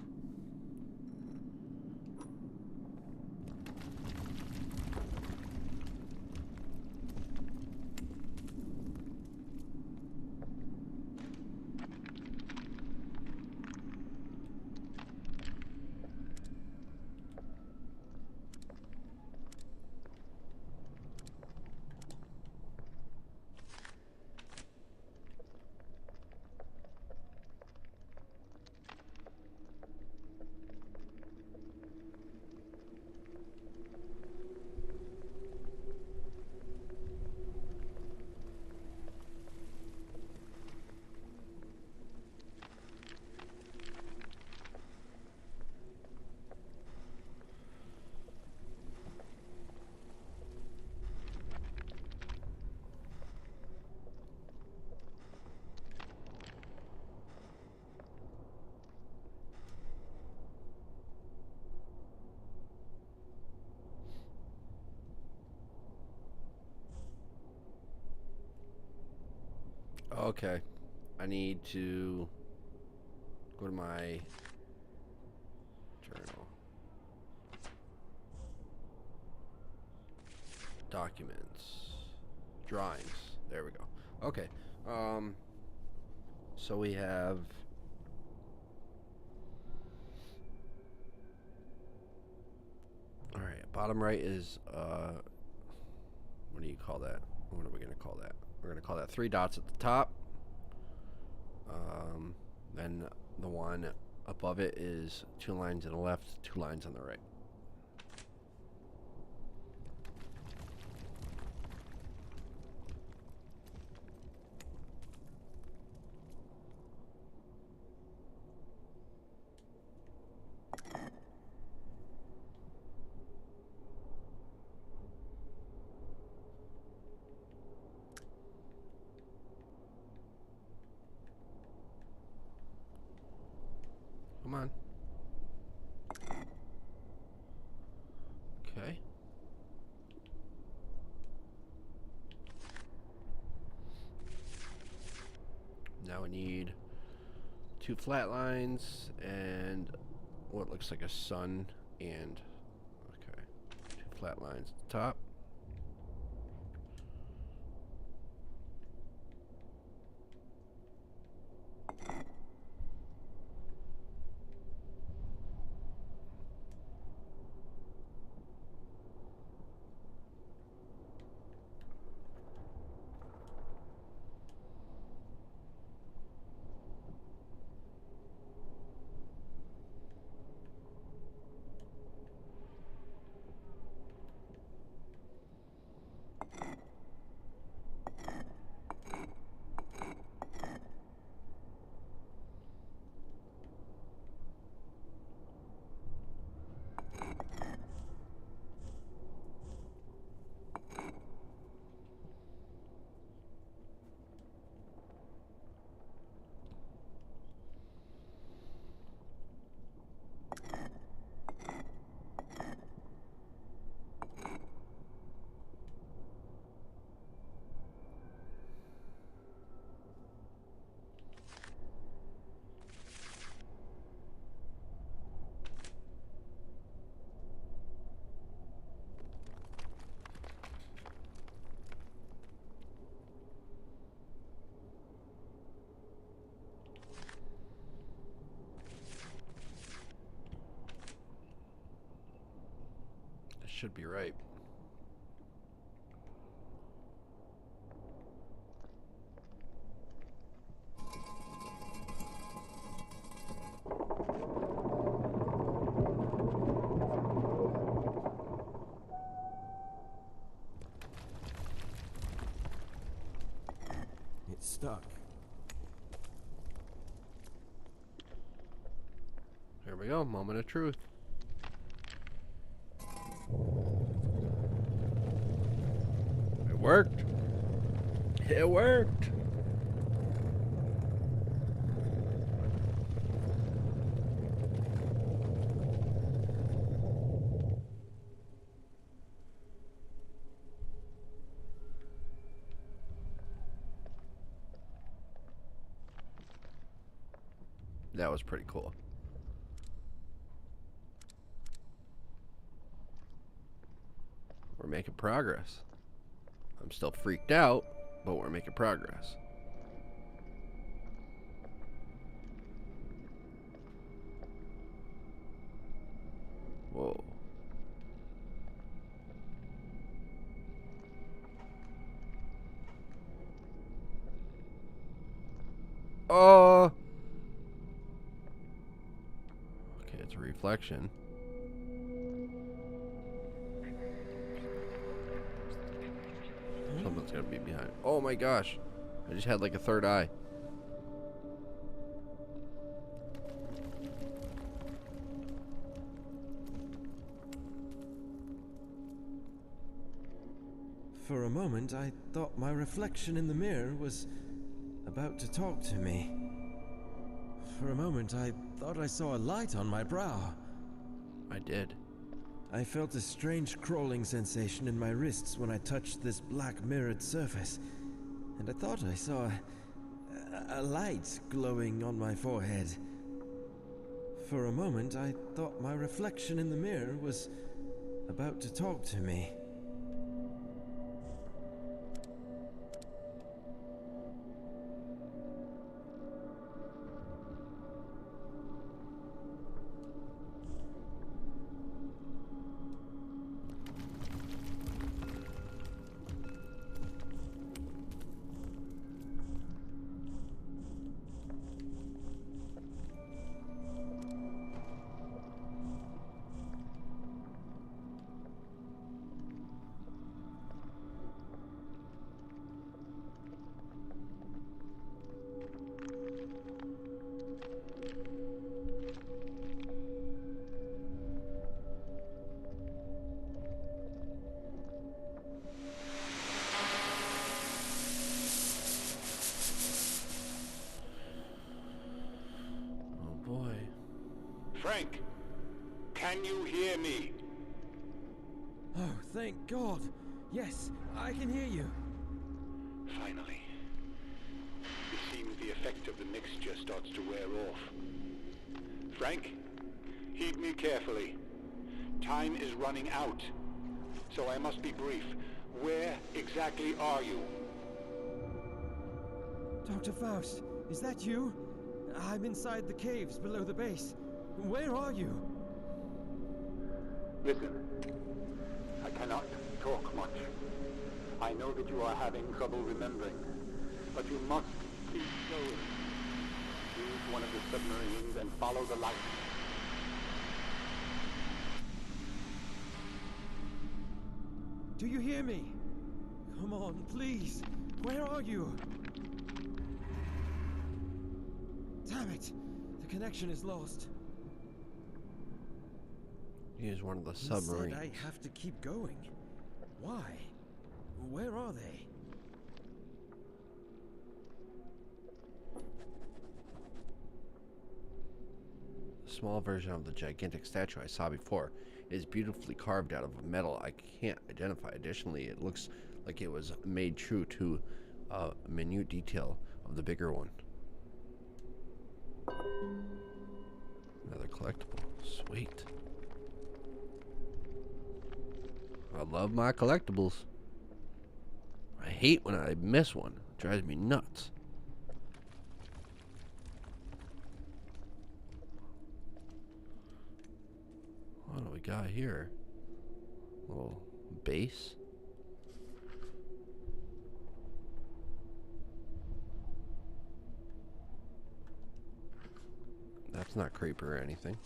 Okay. I need to go to my journal. Documents. Drawings. There we go. Okay. So we have alright, bottom right is what do you call that? What are we gonna call that? We're gonna call that 3 dots at the top. Then the one above it is 2 lines on the left, 2 lines on the right. Come on. Okay. Now we need 2 flat lines and what looks like a sun and okay, 2 flat lines at the top. should be right. It's stuck. Here we go, moment of truth. It worked. It worked. That was pretty cool. We're making progress. I'm still freaked out, but we're making progress. Whoa. Oh. Okay, it's a reflection. Something's gonna be behind. Oh my gosh. I just had like a third eye. For a moment, I thought my reflection in the mirror was about to talk to me. For a moment, I thought I saw a light on my brow. I did. I felt a strange crawling sensation in my wrists when I touched this black mirrored surface, and I thought I saw a light glowing on my forehead. For a moment, I thought my reflection in the mirror was about to talk to me. Frank, can you hear me? Oh, thank God. Yes, I can hear you. Finally. It seems the effect of the mixture starts to wear off. Frank, heed me carefully. Time is running out, so I must be brief. Where exactly are you? Dr. Faust, is that you? I'm inside the caves below the base. Where are you? Listen, I cannot talk much. I know that you are having trouble remembering, but you must keep going. Use one of the submarines and follow the light. Do you hear me? Come on, please. Where are you? Damn it! The connection is lost. Use one of the He submarines. said I have to keep going. Why? Where are they? A small version of the gigantic statue I saw before. It is beautifully carved out of metal I can't identify. Additionally, it looks like it was made true to a minute detail of the bigger one. Another collectible. Sweet. I love my collectibles. I hate when I miss one. It drives me nuts. What do we got here? Little base. That's not creepy or anything.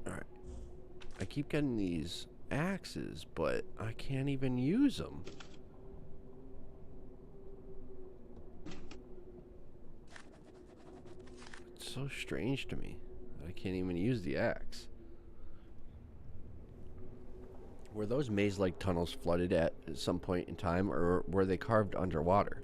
Alright. I keep getting these axes, but I can't even use them. It's so strange to me that I can't even use the axe. Were those maze-like tunnels flooded at some point in time, or were they carved underwater?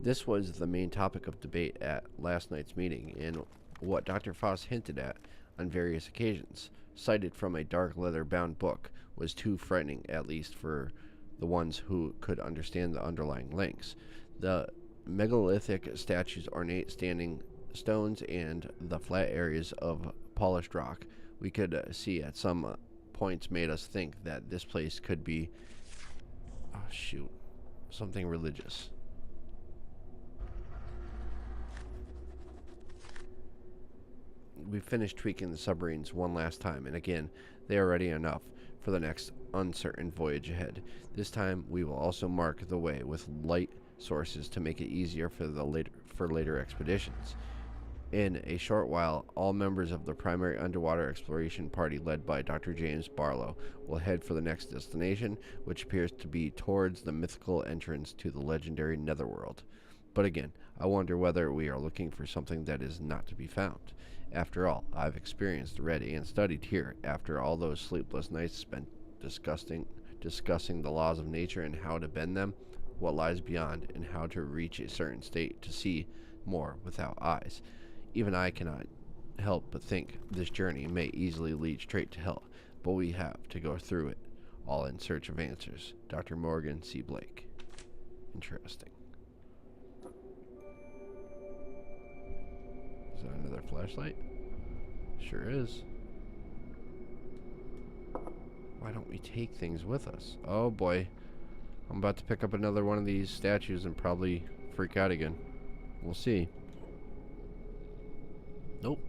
This was the main topic of debate at last night's meeting, and what Dr. Foss hinted at on various occasions, cited from a dark leather-bound book, was too frightening, at least for the ones who could understand the underlying links. The megalithic statues, ornate standing stones, and the flat areas of polished rock we could see at some points made us think that this place could be, something religious. We finished tweaking the submarines one last time, and again, they are ready enough for the next uncertain voyage ahead. This time, we will also mark the way with light sources to make it easier for later expeditions. In a short while, all members of the primary underwater exploration party led by Dr. James Barlow will head for the next destination, which appears to be towards the mythical entrance to the legendary Netherworld. But again, I wonder whether we are looking for something that is not to be found. After all, I've experienced, read, and studied here after all those sleepless nights spent discussing the laws of nature and how to bend them, what lies beyond, and how to reach a certain state to see more without eyes. Even I cannot help but think this journey may easily lead straight to hell, but we have to go through it, all in search of answers. Dr. Morgan C. Blake. Interesting. Is that another flashlight? Sure is. Why don't we take things with us? Oh boy. I'm about to pick up another one of these statues and probably freak out again. We'll see. Nope.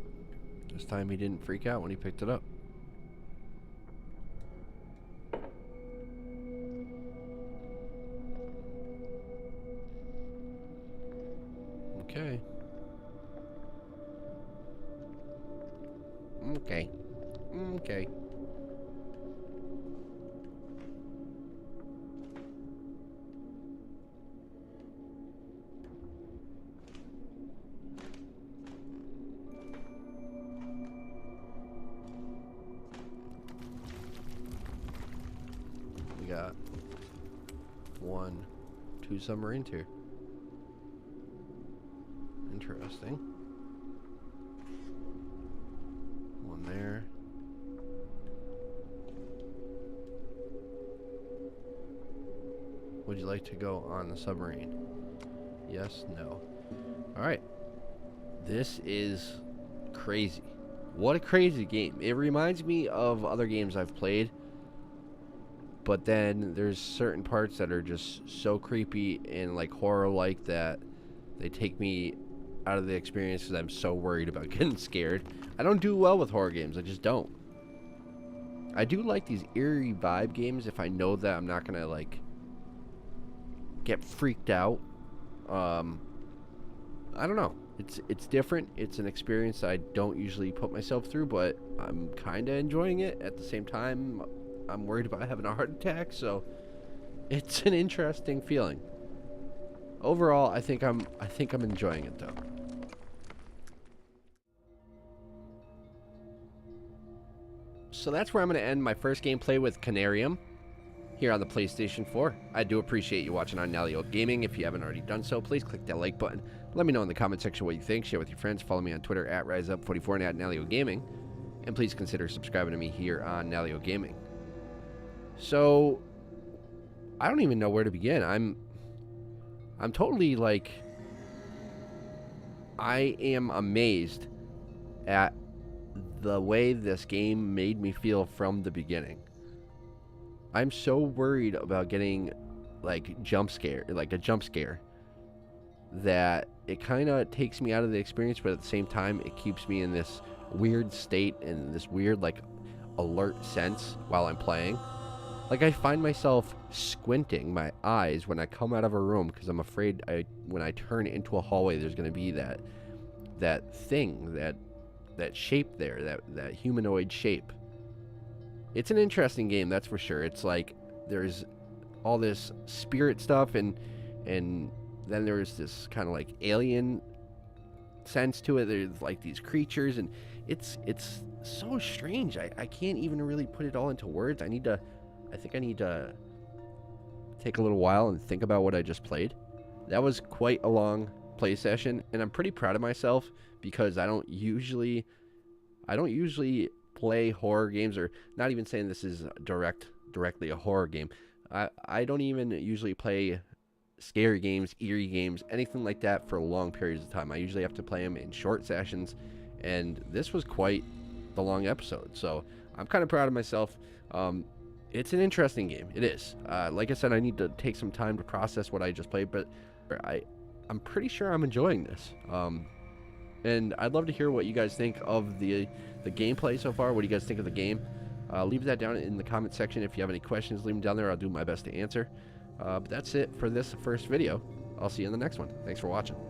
This time he didn't freak out when he picked it up. Okay. Okay. Okay. We got 2 submarines here. Interesting. One there. Would you like to go on the submarine? Yes, no. Alright. This is crazy. What a crazy game. It reminds me of other games I've played, but then there's certain parts that are just so creepy and like horror-like that they take me out of the experience because I'm so worried about getting scared. I don't do well with horror games. I just don't. I do like these eerie vibe games if I know that I'm not gonna like get freaked out. I don't know. It's different. It's an experience I don't usually put myself through, but I'm kind of enjoying it. At the same time, I'm worried about having a heart attack, so it's an interesting feeling. Overall, I think I'm enjoying it though. So that's where I'm going to end my first gameplay with Conarium here on the PlayStation 4. I do appreciate you watching on Nalyo Gaming. If you haven't already done so, please click that like button. Let me know in the comment section what you think. Share with your friends. Follow me on Twitter at RiseUp44 and at Nalyo Gaming. And please consider subscribing to me here on Nalyo Gaming. So, I don't even know where to begin. I'm totally like, I am amazed at the way this game made me feel from the beginning. I'm so worried about getting like a jump scare, that it kind of takes me out of the experience, but at the same time it keeps me in this weird state and this weird like alert sense while I'm playing. Like I find myself squinting my eyes when I come out of a room because I'm afraid when I turn into a hallway there's going to be that thing, that shape there, that humanoid shape. It's an interesting game, that's for sure. It's like there's all this spirit stuff and then there's this kind of like alien sense to it. There's like these creatures and it's so strange. I can't even really put it all into words. I think I need to take a little while and think about what I just played. That was quite a long play session, and I'm pretty proud of myself because I don't usually play horror games, or not even saying this is directly a horror game. I don't even usually play scary games, eerie games, anything like that for long periods of time. I usually have to play them in short sessions, and this was quite the long episode, so I'm kind of proud of myself. It's an interesting game. It is. Like I said, I need to take some time to process what I just played, but I'm pretty sure I'm enjoying this. And I'd love to hear what you guys think of the gameplay so far. What do you guys think of the game? Leave that down in the comment section. If you have any questions, leave them down there. I'll do my best to answer. But that's it for this first video. I'll see you in the next one. Thanks for watching.